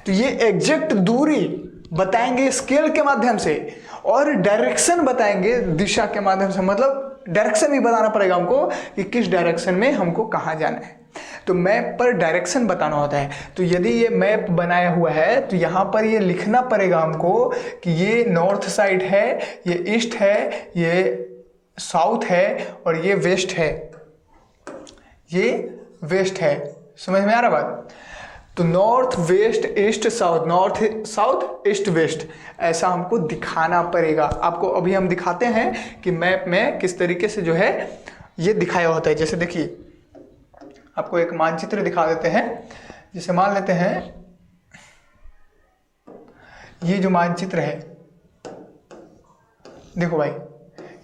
[SPEAKER 1] तो ये एग्जैक्ट दूरी बताएंगे स्केल के माध्यम से, और डायरेक्शन बताएंगे दिशा के माध्यम से। मतलब डायरेक्शन भी बताना पड़ेगा हमको कि किस डायरेक्शन में हमको कहाँ जाना है। तो मैप पर डायरेक्शन बताना होता है। तो यदि ये मैप बनाया हुआ है तो यहाँ पर ये लिखना पड़ेगा हमको कि ये नॉर्थ साइड है, ये ईस्ट है, ये साउथ है, और ये वेस्ट है, ये वेस्ट है। समझ में आ रहा बात? तो north west east south, north south east west, ऐसा हमको दिखाना पड़ेगा। आपको अभी हम दिखाते हैं कि मैप में किस तरीके से जो है ये दिखाया होता है। जैसे देखिए, आपको एक मानचित्र दिखा देते हैं। जैसे मान लेते हैं ये जो मानचित्र है, देखो भाई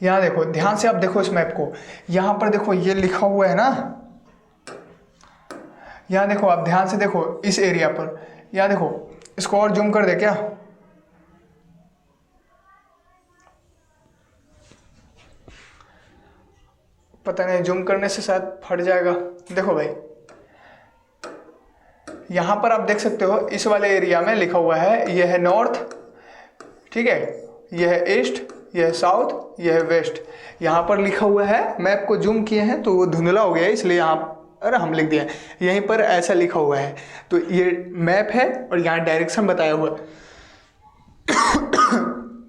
[SPEAKER 1] यहाँ देखो, ध्यान से आप देखो इस मैप को, यहाँ पर देखो ये लिखा हुआ है ना, यहाँ देखो आप ध्यान से देखो इस एरिया पर, यहाँ देखो, इसको और जूम कर दे क्या, पता नहीं जूम करने से शायद फट जाएगा। देखो भाई यहाँ पर आप देख सकते हो इस वाले एरिया में लिखा हुआ है, यह है नॉर्थ, ठीक है, यह है ईस्ट, यह है साउथ, यह है वेस्ट, यहाँ पर लिखा हुआ है। मैप को जूम किए हैं तो वो धुंधला हो गया है, इसलिए यहाँ अरे हम लिख दिया, यहीं पर ऐसा लिखा हुआ है। तो ये मैप है और यहाँ डायरेक्शन बताया हुआ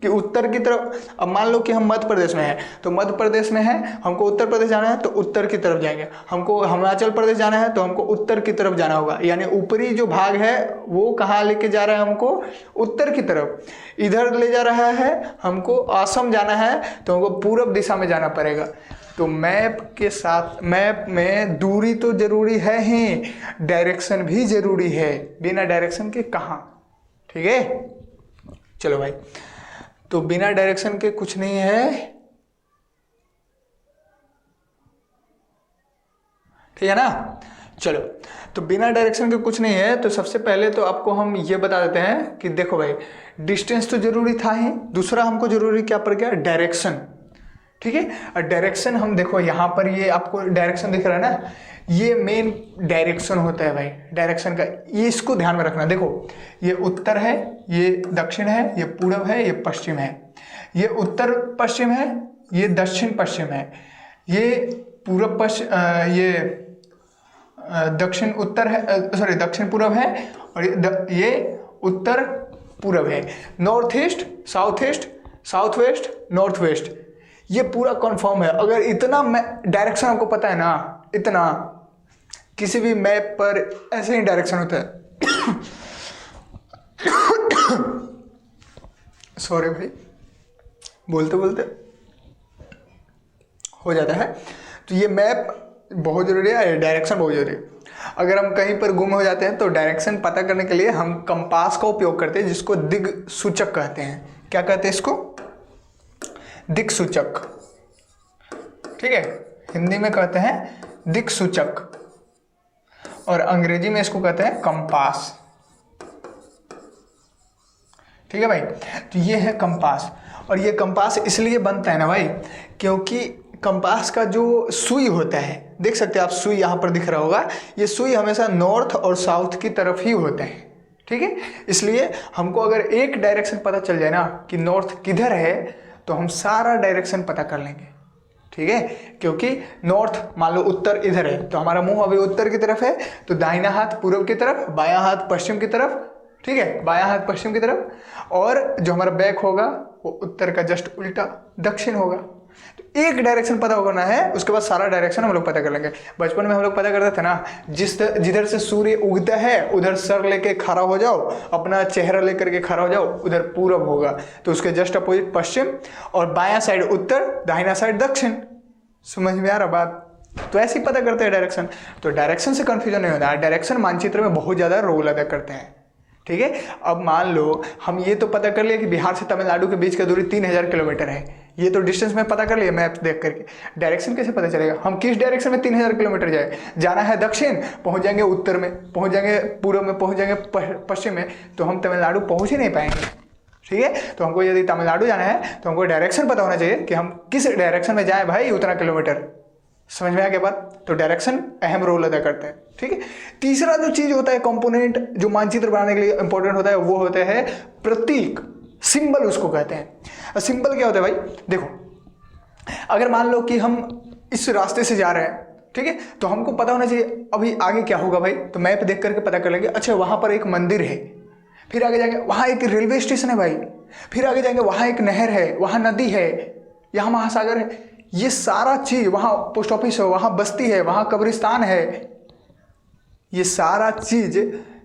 [SPEAKER 1] कि उत्तर की तरफ। अब मान लो कि हम मध्य प्रदेश में हैं, तो मध्य प्रदेश में है, हमको उत्तर प्रदेश जाना है तो उत्तर की तरफ जाएंगे, हमको हिमाचल प्रदेश जाना है तो हमको उत्तर की तरफ जाना होगा, यानी ऊपरी जो भाग है वो कहाँ लेके जा रहा है, हमको उत्तर की तरफ। इधर ले जा रहा है, हमको असम जाना है तो हमको पूरब दिशा में जाना पड़ेगा। तो मैप के साथ, मैप में दूरी तो जरूरी है ही, डायरेक्शन भी जरूरी है, बिना डायरेक्शन के कहाँ, ठीक है। चलो भाई, तो बिना डायरेक्शन के कुछ नहीं है, ठीक है ना। चलो, तो बिना डायरेक्शन के कुछ नहीं है। तो सबसे पहले तो आपको हम ये बता देते हैं कि देखो भाई, डिस्टेंस तो जरूरी था ही, दूसरा हमको जरूरी क्या पड़ गया, डायरेक्शन, ठीक है। और डायरेक्शन हम देखो यहाँ पर ये आपको डायरेक्शन दिख रहा है ना, ये मेन डायरेक्शन होता है भाई, डायरेक्शन का, ये इसको ध्यान में रखना। देखो ये उत्तर है, ये दक्षिण है, ये पूर्व है, ये पश्चिम है, ये उत्तर पश्चिम है, ये दक्षिण पश्चिम है, ये पूर्व पश्चिम, ये दक्षिण उत्तर है, सॉरी दक्षिण पूर्व है, और ये उत्तर पूर्व है। North east, south east, south west, north west, ये पूरा कन्फर्म है। अगर इतना डायरेक्शन आपको पता है ना, इतना किसी भी मैप पर ऐसे ही डायरेक्शन होता है सॉरी भाई, बोलते बोलते हो जाता है। तो ये मैप बहुत जरूरी है, डायरेक्शन बहुत जरूरी है। अगर हम कहीं पर गुम हो जाते हैं तो डायरेक्शन पता करने के लिए हम कंपास का उपयोग करते हैं, जिसको दिक्सूचक कहते हैं। क्या कहते हैं इसको, दिक्सूचक, ठीक है, हिंदी में कहते हैं दिक्सूचक, और अंग्रेजी में इसको कहते हैं कंपास, ठीक है भाई। तो ये है कंपास, और ये कंपास इसलिए बनता है ना भाई, क्योंकि कंपास का जो सुई होता है, देख सकते हैं आप, सुई यहाँ पर दिख रहा होगा, ये सुई हमेशा नॉर्थ और साउथ की तरफ ही होता है, ठीक है। इसलिए हमको अगर एक डायरेक्शन पता चल जाए ना कि नॉर्थ किधर है, तो हम सारा डायरेक्शन पता कर लेंगे, ठीक है। क्योंकि नॉर्थ, मान लो उत्तर इधर है, तो हमारा मुंह अभी उत्तर की तरफ है, तो दाहिना हाथ पूर्व की तरफ, बायां हाथ पश्चिम की तरफ, ठीक है, बायां हाथ पश्चिम की तरफ, और जो हमारा बैक होगा वो उत्तर का जस्ट उल्टा दक्षिण होगा। तो एक डायरेक्शन पता करना है, उसके बाद सारा डायरेक्शन हम लोग पता कर लेंगे। बचपन में हम लोग पता करते थे ना, जिधर से सूर्य उगता है उधर सर लेके खड़ा हो जाओ, अपना चेहरा लेकर के खड़ा हो जाओ, उधर पूरब होगा, तो उसके जस्ट अपोजिट पश्चिम, और बायां साइड उत्तर, दाहिना साइड दक्षिण। समझ में आ रहा बात? तो ऐसे ही पता करते हैं डायरेक्शन। तो डायरेक्शन से कंफ्यूजन नहीं होता, डायरेक्शन मानचित्र में बहुत ज़्यादा रोल अदा करते हैं, ठीक है। अब मान लो हम ये तो पता कर लिए कि बिहार से तमिलनाडु के बीच का दूरी 3000 किलोमीटर है, ये तो डिस्टेंस में पता कर लिया मैप देख करके। डायरेक्शन कैसे पता चलेगा, हम किस डायरेक्शन में 3000 किलोमीटर जाए, जाना है दक्षिण, पहुंच जाएंगे उत्तर में, पहुंच जाएंगे पूर्व में, पहुंच जाएंगे पश्चिम में, तो हम तमिलनाडु पहुंच ही नहीं पाएंगे, ठीक है। तो हमको यदि तमिलनाडु जाना है तो हमको डायरेक्शन पता होना चाहिए कि हम किस डायरेक्शन में जाएं भाई, उतना किलोमीटर। समझ में आ गया बात? तो डायरेक्शन अहम रोल अदा करता है, ठीक है। तीसरा जो चीज होता है, कंपोनेंट जो मानचित्र बनाने के लिए इंपॉर्टेंट होता है, वो होता है प्रतीक, सिंबल उसको कहते हैं। सिंबल क्या होता है भाई, देखो अगर मान लो कि हम इस रास्ते से जा रहे हैं, ठीक है, तो हमको पता होना चाहिए अभी आगे क्या होगा भाई, तो मैप देख करके पता कर लेंगे, अच्छा वहां पर एक मंदिर है, फिर आगे जाएंगे वहां एक रेलवे स्टेशन है भाई, फिर आगे जाएंगे वहां एक नहर है, वहां नदी है, यहाँ महासागर है, ये सारा चीज, वहां पोस्ट ऑफिस है, वहां बस्ती है, वहां कब्रिस्तान है, ये सारा चीज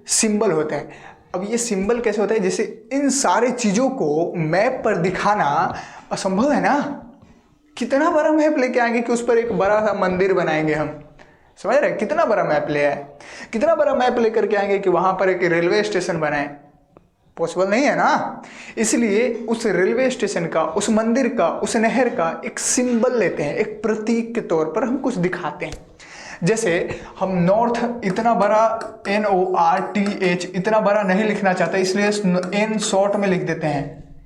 [SPEAKER 1] सिंबल होता है। अब ये सिंबल कैसे होता है, जैसे इन सारी चीजों को मैप पर दिखाना असंभव है ना, कितना बड़ा मैप लेके आएंगे कि उस पर एक बड़ा सा मंदिर बनाएंगे हम, समझ रहे हैं, कितना बड़ा मैप ले आए, कितना बड़ा मैप लेकर के आएंगे कि वहां पर एक रेलवे स्टेशन बनाए, पॉसिबल नहीं है ना। इसलिए उस रेलवे स्टेशन का, उस मंदिर का, उस नहर का एक सिंबल लेते हैं, एक प्रतीक के तौर पर हम कुछ दिखाते हैं। जैसे हम नॉर्थ इतना बड़ा NORTH इतना बड़ा नहीं लिखना चाहते, इसलिए N शॉर्ट में लिख देते हैं,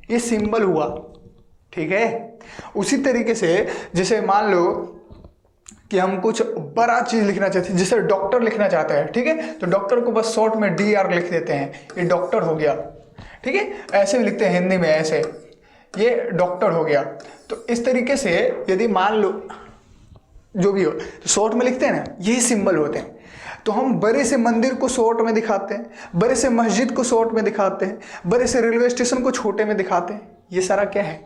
[SPEAKER 1] ये सिंबल हुआ, ठीक है। उसी तरीके से जैसे मान लो कि हम कुछ बड़ा चीज लिखना चाहते हैं, जैसे डॉक्टर लिखना चाहते हैं, ठीक है, तो डॉक्टर को बस शॉर्ट में DR लिख देते हैं, ये डॉक्टर हो गया, ठीक है। ऐसे भी लिखते हैं हिंदी में, ऐसे ये डॉक्टर हो गया। तो इस तरीके से यदि मान लो जो भी हो तो शॉर्ट में लिखते हैं ना, यही सिंबल होते हैं। तो हम बड़े से मंदिर को शॉर्ट में दिखाते हैं, बड़े से मस्जिद को शॉर्ट में दिखाते हैं, बड़े से रेलवे स्टेशन को छोटे में दिखाते हैं। ये सारा क्या है?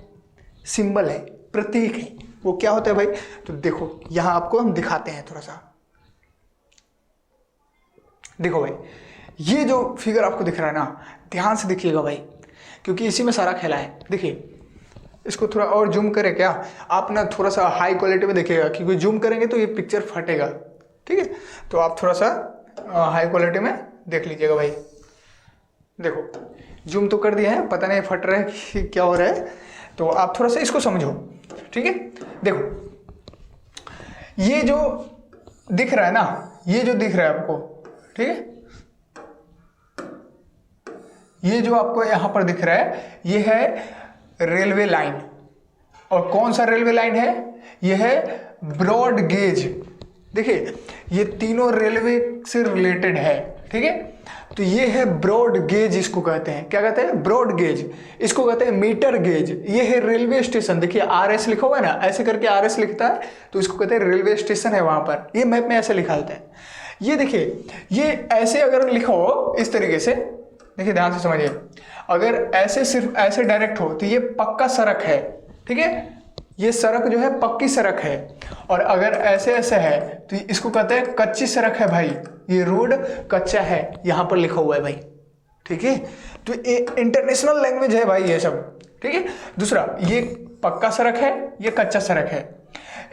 [SPEAKER 1] सिंबल है, प्रतीक है। वो क्या होता है भाई? तो देखो यहां आपको हम दिखाते हैं थोड़ा सा, देखो भाई, ये जो फिगर आपको दिख रहा है ना, ध्यान से देखिएगा भाई, क्योंकि इसी में सारा खेला है। देखिए इसको थोड़ा और जूम करें क्या आप ना, थोड़ा सा हाई क्वालिटी में देखिएगा, क्योंकि जूम करेंगे तो ये पिक्चर फटेगा, ठीक है। तो आप थोड़ा सा हाई क्वालिटी में देख लीजिएगा भाई। देखो जूम तो कर दिया है, पता नहीं फट रहा है कि क्या हो रहा है, तो आप थोड़ा सा इसको समझो, ठीक है। देखो ये जो दिख रहा है ना, ये जो दिख रहा है आपको, ठीक है, ये जो आपको यहां पर दिख रहा है, ये है रेलवे लाइन। और कौन सा रेलवे लाइन है? ये है ब्रॉड गेज। देखिए ये तीनों रेलवे से रिलेटेड है, ठीक है। तो ये है ब्रॉड गेज, इसको कहते हैं, क्या कहते हैं? Broad gauge. इसको कहते हैं मीटर गेज। ये है रेलवे स्टेशन, देखिए RS लिखा हुआ है ना, ऐसे करके RS लिखता है, तो इसको कहते हैं रेलवे स्टेशन है वहां पर। ये मैप में ऐसे लिखा होता है। ये देखिए, ये ऐसे अगर लिखो इस तरीके से, देखिए ध्यान से समझिए, अगर ऐसे सिर्फ ऐसे डायरेक्ट हो तो ये पक्का सड़क है, ठीक है, ये सड़क जो है पक्की सड़क है। और अगर ऐसे ऐसे है तो इसको कहते हैं कच्ची सड़क है भाई, ये रोड कच्चा है, यहां पर लिखा हुआ है भाई, ठीक है। तो ये इंटरनेशनल लैंग्वेज है भाई ये सब, ठीक है। दूसरा, ये पक्का सड़क है, ये कच्चा सड़क है।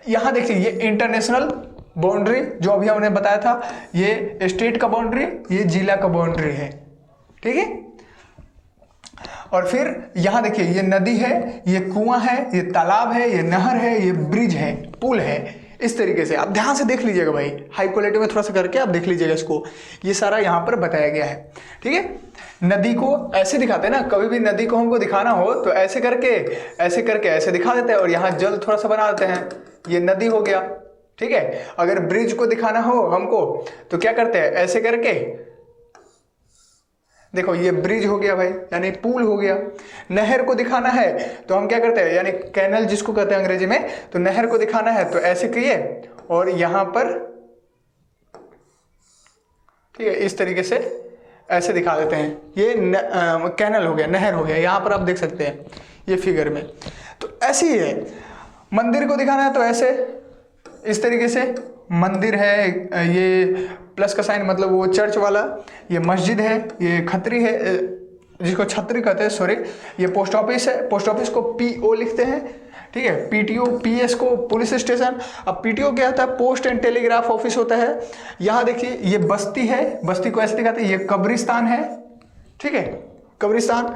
[SPEAKER 1] यहां देखिए ये इंटरनेशनल बाउंड्री जो अभी हमने बताया था, ये स्टेट का बाउंड्री, ये जिला का बाउंड्री है, ठीक है। और फिर यहां देखिए ये नदी है, ये कुआं है, ये तालाब है, ये नहर है, ये ब्रिज है, पुल है। इस तरीके से आप ध्यान से देख लीजिएगा भाई, हाई क्वालिटी में थोड़ा सा करके आप देख लीजिएगा इसको, ये सारा यहां पर बताया गया है, ठीक है। नदी को ऐसे दिखाते हैं ना, कभी भी नदी को हमको दिखाना हो तो ऐसे करके ऐसे दिखा देते हैं, और यहाँ जल थोड़ा सा बना देते हैं, ये नदी हो गया, ठीक है। अगर ब्रिज को दिखाना हो हमको तो क्या करते हैं, ऐसे करके, देखो ये ब्रिज हो गया भाई, यानी पुल हो गया। नहर को दिखाना है तो हम क्या करते हैं, यानी कैनल जिसको कहते हैं अंग्रेजी में, तो नहर को दिखाना है तो ऐसे किए और यहां पर, ठीक है, इस तरीके से ऐसे दिखा देते हैं, ये कैनल हो गया, नहर हो गया। यहां पर आप देख सकते हैं ये फिगर में, तो ऐसे ही है। मंदिर को दिखाना है तो ऐसे, इस तरीके से मंदिर है, ये प्लस का साइन मतलब वो चर्च वाला, ये मस्जिद है, ये खत्री है जिसको छतरी कहते हैं, सॉरी, ये पोस्ट ऑफिस है, पोस्ट ऑफिस को PO लिखते हैं, ठीक है। PTO, PS को पुलिस स्टेशन। अब PTO क्या होता है? पोस्ट एंड टेलीग्राफ ऑफिस होता है। यहाँ देखिए ये बस्ती है, बस्ती को ऐसे दिखाते हैं, ये कब्रिस्तान है, ठीक है, कब्रिस्तान।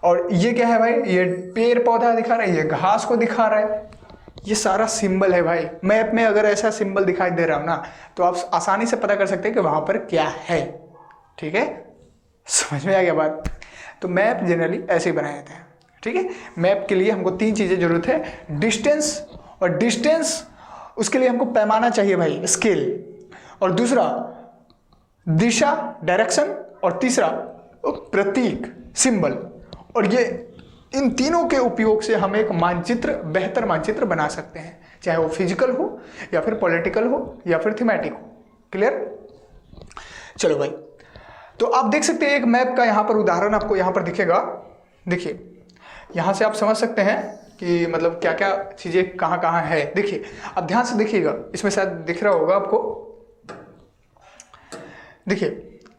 [SPEAKER 1] और ये क्या है भाई? ये पेड़ पौधा दिखा रहा है, ये घास को दिखा रहा है, ये सारा सिंबल है भाई। मैप में अगर ऐसा सिंबल दिखाई दे रहा हो ना, तो आप आसानी से पता कर सकते हैं कि वहां पर क्या है, ठीक है। समझ में आ गया बात? तो मैप जनरली ऐसे ही बनाया जाता है, ठीक है। मैप के लिए हमको 3 चीजें जरूरत है, डिस्टेंस, और डिस्टेंस उसके लिए हमको पैमाना चाहिए भाई, स्केल, और दूसरा दिशा, डायरेक्शन, और तीसरा प्रतीक, सिंबल। और ये इन तीनों के उपयोग से हम एक मानचित्र, बेहतर मानचित्र बना सकते हैं, चाहे वो फिजिकल हो या फिर पॉलिटिकल हो या फिर थीमेटिक हो। क्लियर? चलो भाई, तो आप देख सकते हैं एक मैप का यहाँ पर उदाहरण आपको यहाँ पर दिखेगा। देखिए यहाँ से आप समझ सकते हैं कि मतलब क्या क्या चीजें कहाँ कहाँ है। देखिए आप ध्यान से देखिएगा, इसमें शायद दिख रहा होगा आपको। देखिए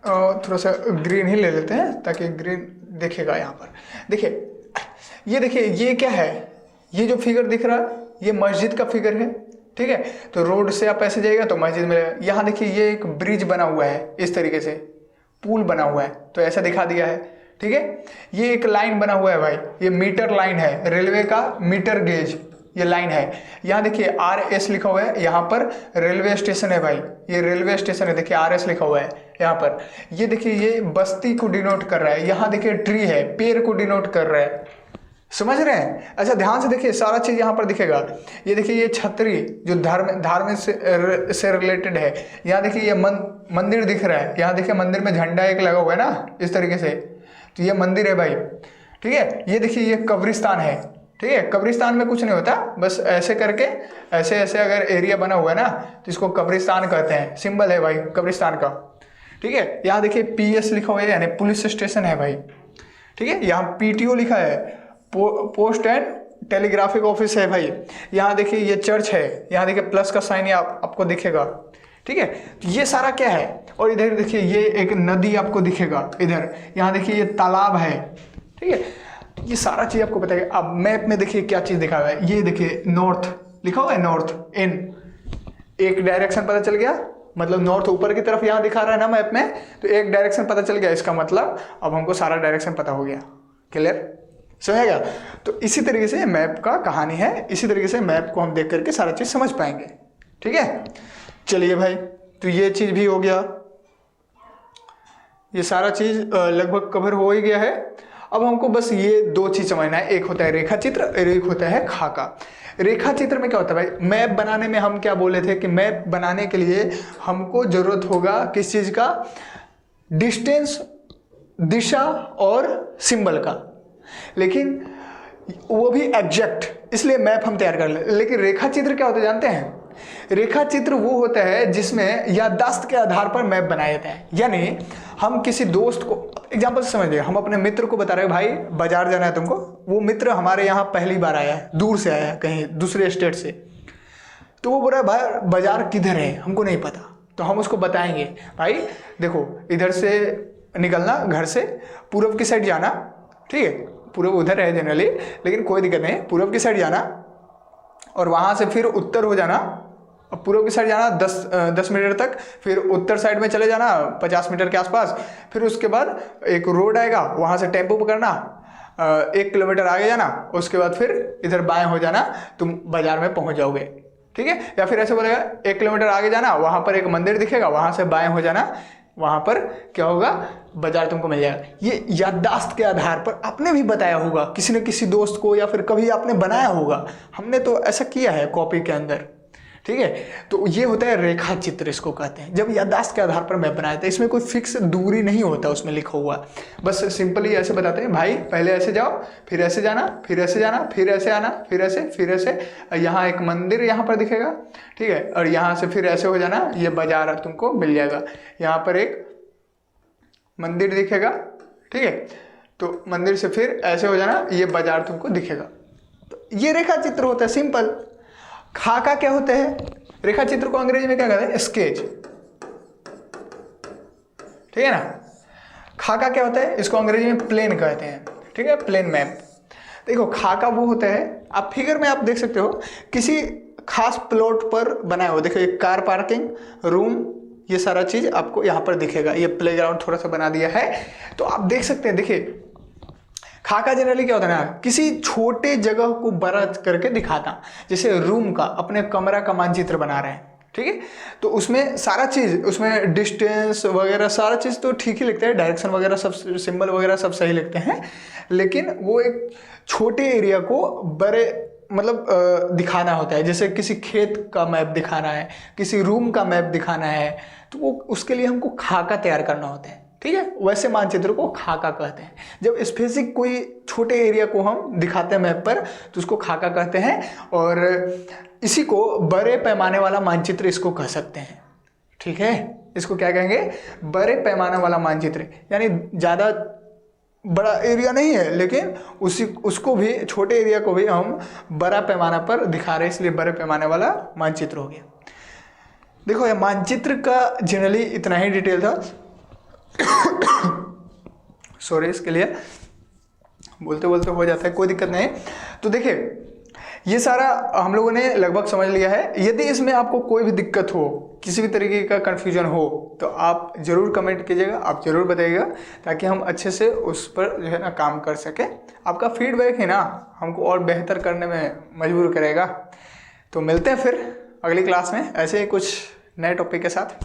[SPEAKER 1] थोड़ा सा ग्रीन ही ले लेते हैं ताकि ग्रीन दिखेगा यहाँ पर। देखिए ये देखिए ये क्या है, ये जो फिगर दिख रहा है ये मस्जिद का फिगर है, ठीक है। तो रोड से आप ऐसे जाइएगा तो मस्जिद में, यहाँ देखिए ये एक ब्रिज बना हुआ है, इस तरीके से पुल बना हुआ है, तो ऐसा दिखा दिया है, ठीक है। ये एक लाइन बना हुआ है भाई, ये मीटर लाइन है, रेलवे का मीटर गेज ये लाइन है। यहाँ देखिए RS लिखा हुआ है, यहाँ पर रेलवे स्टेशन है भाई, ये रेलवे स्टेशन है, देखिए RS लिखा हुआ है यहाँ पर। ये देखिए ये बस्ती को डिनोट कर रहा है, यहाँ देखिए ट्री है, पेड़ को डिनोट कर रहा है, समझ रहे हैं। अच्छा ध्यान से देखिए सारा चीज यहाँ पर दिखेगा। ये देखिए ये छतरी जो धार्मिक से रिलेटेड है। यहाँ देखिए ये मंदिर दिख रहा है, यहाँ देखिए मंदिर में झंडा एक लगा हुआ है ना इस तरीके से, तो ये मंदिर है भाई, ठीक है। ये देखिए ये कब्रिस्तान है, ठीक है। कब्रिस्तान में कुछ नहीं होता, बस ऐसे करके ऐसे ऐसे अगर एरिया बना हुआ है ना तो इसको कब्रिस्तान कहते हैं, सिंबल है भाई कब्रिस्तान का, ठीक है। यहाँ देखिए PS लिखा हुआ है यानी पुलिस स्टेशन है भाई, ठीक है। यहाँ PTO लिखा है, पोस्ट एंड टेलीग्राफिक ऑफिस है भाई। यहाँ देखिए ये चर्च है, यहाँ देखिए प्लस का साइन आपको दिखेगा, ठीक है। तो ये सारा क्या है, और इधर देखिए ये एक नदी आपको दिखेगा, इधर यहाँ देखिए ये तालाब है, ठीक है। ये सारा चीज आपको बताएगा। अब मैप में देखिए क्या चीज दिखा हुआ है, ये देखिए नॉर्थ लिखा हुआ है, नॉर्थ N, एक डायरेक्शन पता चल गया, मतलब नॉर्थ ऊपर की तरफ यहाँ दिखा रहा है ना मैप में, तो एक डायरेक्शन पता चल गया, इसका मतलब अब हमको सारा डायरेक्शन पता हो गया, क्लियर, समझ गया। तो इसी तरीके से मैप का कहानी है, इसी तरीके से मैप को हम देख करके सारा चीज समझ पाएंगे, ठीक है। चलिए भाई, तो ये चीज भी हो गया, ये सारा चीज लगभग कवर हो ही गया है। अब हमको बस ये दो चीज समझना है, एक होता है रेखा चित्र और एक होता है खाका। रेखा चित्र में क्या होता है भाई, मैप बनाने में हम क्या बोले थे कि मैप बनाने के लिए हमको जरूरत होगा किस चीज का, डिस्टेंस, दिशा और सिंबल का, लेकिन वो भी एग्जैक्ट, इसलिए मैप हम तैयार कर ले। लेकिन रेखा चित्र क्या होता है जानते हैं, रेखा चित्र वो होता है जिसमें याददाश्त के आधार पर मैप बनाए जाते हैं। यानी हम किसी दोस्त को, एग्जांपल से समझिए, हम अपने मित्र को बता रहे हैं भाई बाजार जाना है तुमको, वो मित्र हमारे यहाँ पहली बार आया है, दूर से आया है कहीं दूसरे स्टेट से, तो वो बोल रहा है भाई बाजार किधर है हमको नहीं पता, तो हम उसको बताएंगे भाई देखो इधर से निकलना, घर से पूर्व की साइड जाना, ठीक है, पूर्व उधर है जनरली लेकिन कोई दिक्कत नहीं, पूर्व की साइड जाना और वहाँ से फिर उत्तर हो जाना, अब पूर्व की साइड जाना 10 मीटर तक, फिर उत्तर साइड में चले जाना 50 मीटर के आसपास, फिर उसके बाद एक रोड आएगा, वहाँ से टेम्पो पकड़ना, 1 किलोमीटर आगे जाना, उसके बाद फिर इधर बाएं हो जाना, तुम बाजार में पहुँच जाओगे, ठीक है। या फिर ऐसे बोलेगा 1 किलोमीटर आगे जाना, वहाँ पर एक मंदिर दिखेगा, वहाँ से बाएं हो जाना, वहाँ पर क्या होगा, बाजार तुमको मिल जाएगा। ये याददाश्त के आधार पर आपने भी बताया होगा किसी न किसी दोस्त को, या फिर कभी आपने बनाया होगा, हमने तो ऐसा किया है कॉपी के अंदर, ठीक है। तो ये होता है रेखा चित्र, इसको कहते हैं, जब याददाश्त के आधार पर मैप बनाया था। इसमें कोई फिक्स दूरी नहीं होता उसमें लिखा हुआ, बस सिंपली ऐसे बताते हैं भाई पहले ऐसे जाओ, फिर ऐसे जाना, फिर ऐसे जाना, फिर ऐसे आना, फिर ऐसे, यहाँ एक मंदिर यहाँ पर दिखेगा, ठीक है, और यहाँ से फिर ऐसे हो जाना, ये बाजार तुमको मिल जाएगा, यहाँ पर एक मंदिर दिखेगा, ठीक है, तो मंदिर से फिर ऐसे हो जाना, ये बाजार तुमको दिखेगा। तो ये रेखा चित्र होता है, सिंपल। खाका क्या होता है, रेखा चित्र को अंग्रेजी में क्या कहते हैं, स्केच, ठीक है ना। खाका क्या होता है, इसको अंग्रेजी में प्लेन कहते हैं, ठीक है, प्लेन मैप। देखो खाका वो होता है, आप फिगर में आप देख सकते हो किसी खास प्लॉट पर बनाया हो, देखो एक कार पार्किंग, रूम, ये सारा चीज आपको यहाँ पर दिखेगा, ये प्लेग्राउंड थोड़ा सा बना दिया है, तो आप देख सकते हैं। देखिए खाका जनरली क्या होता है ना, किसी छोटे जगह को बड़ा करके दिखाता, जैसे रूम का, अपने कमरा का मानचित्र बना रहे हैं, ठीक है, तो उसमें सारा चीज, उसमें डिस्टेंस वगैरह सारा चीज तो ठीक ही लिखते हैं, डायरेक्शन वगैरह सब, सिंबल वगैरह सब सही लिखते हैं, लेकिन वो एक छोटे एरिया को बड़े मतलब दिखाना होता है। जैसे किसी खेत का मैप दिखाना है, किसी रूम का मैप दिखाना है, तो वो उसके लिए हमको खाका तैयार करना होता है, ठीक है। वैसे मानचित्र को खाका कहते हैं। जब स्पेसिफिक कोई छोटे एरिया को हम दिखाते हैं मैप पर तो उसको खाका कहते हैं, और इसी को बड़े पैमाने वाला मानचित्र इसको कह सकते हैं, ठीक है। इसको क्या कहेंगे, बड़े पैमाने वाला मानचित्र, यानी ज़्यादा बड़ा एरिया नहीं है लेकिन उसको भी, छोटे एरिया को भी हम बड़ा पैमाना पर दिखा रहे हैं, इसलिए बड़े पैमाने वाला मानचित्र हो गया। देखो ये मानचित्र का जनरली इतना ही डिटेल था, सॉरी इसके लिए, बोलते बोलते हो जाता है, कोई दिक्कत नहीं। तो देखिए ये सारा हम लोगों ने लगभग समझ लिया है। यदि इसमें आपको कोई भी दिक्कत हो, किसी भी तरीके का कन्फ्यूजन हो, तो आप ज़रूर कमेंट कीजिएगा, आप ज़रूर बताइएगा, ताकि हम अच्छे से उस पर जो है ना काम कर सकें। आपका फीडबैक है ना हमको और बेहतर करने में मजबूर करेगा। तो मिलते हैं फिर अगली क्लास में ऐसे ही कुछ नए टॉपिक के साथ।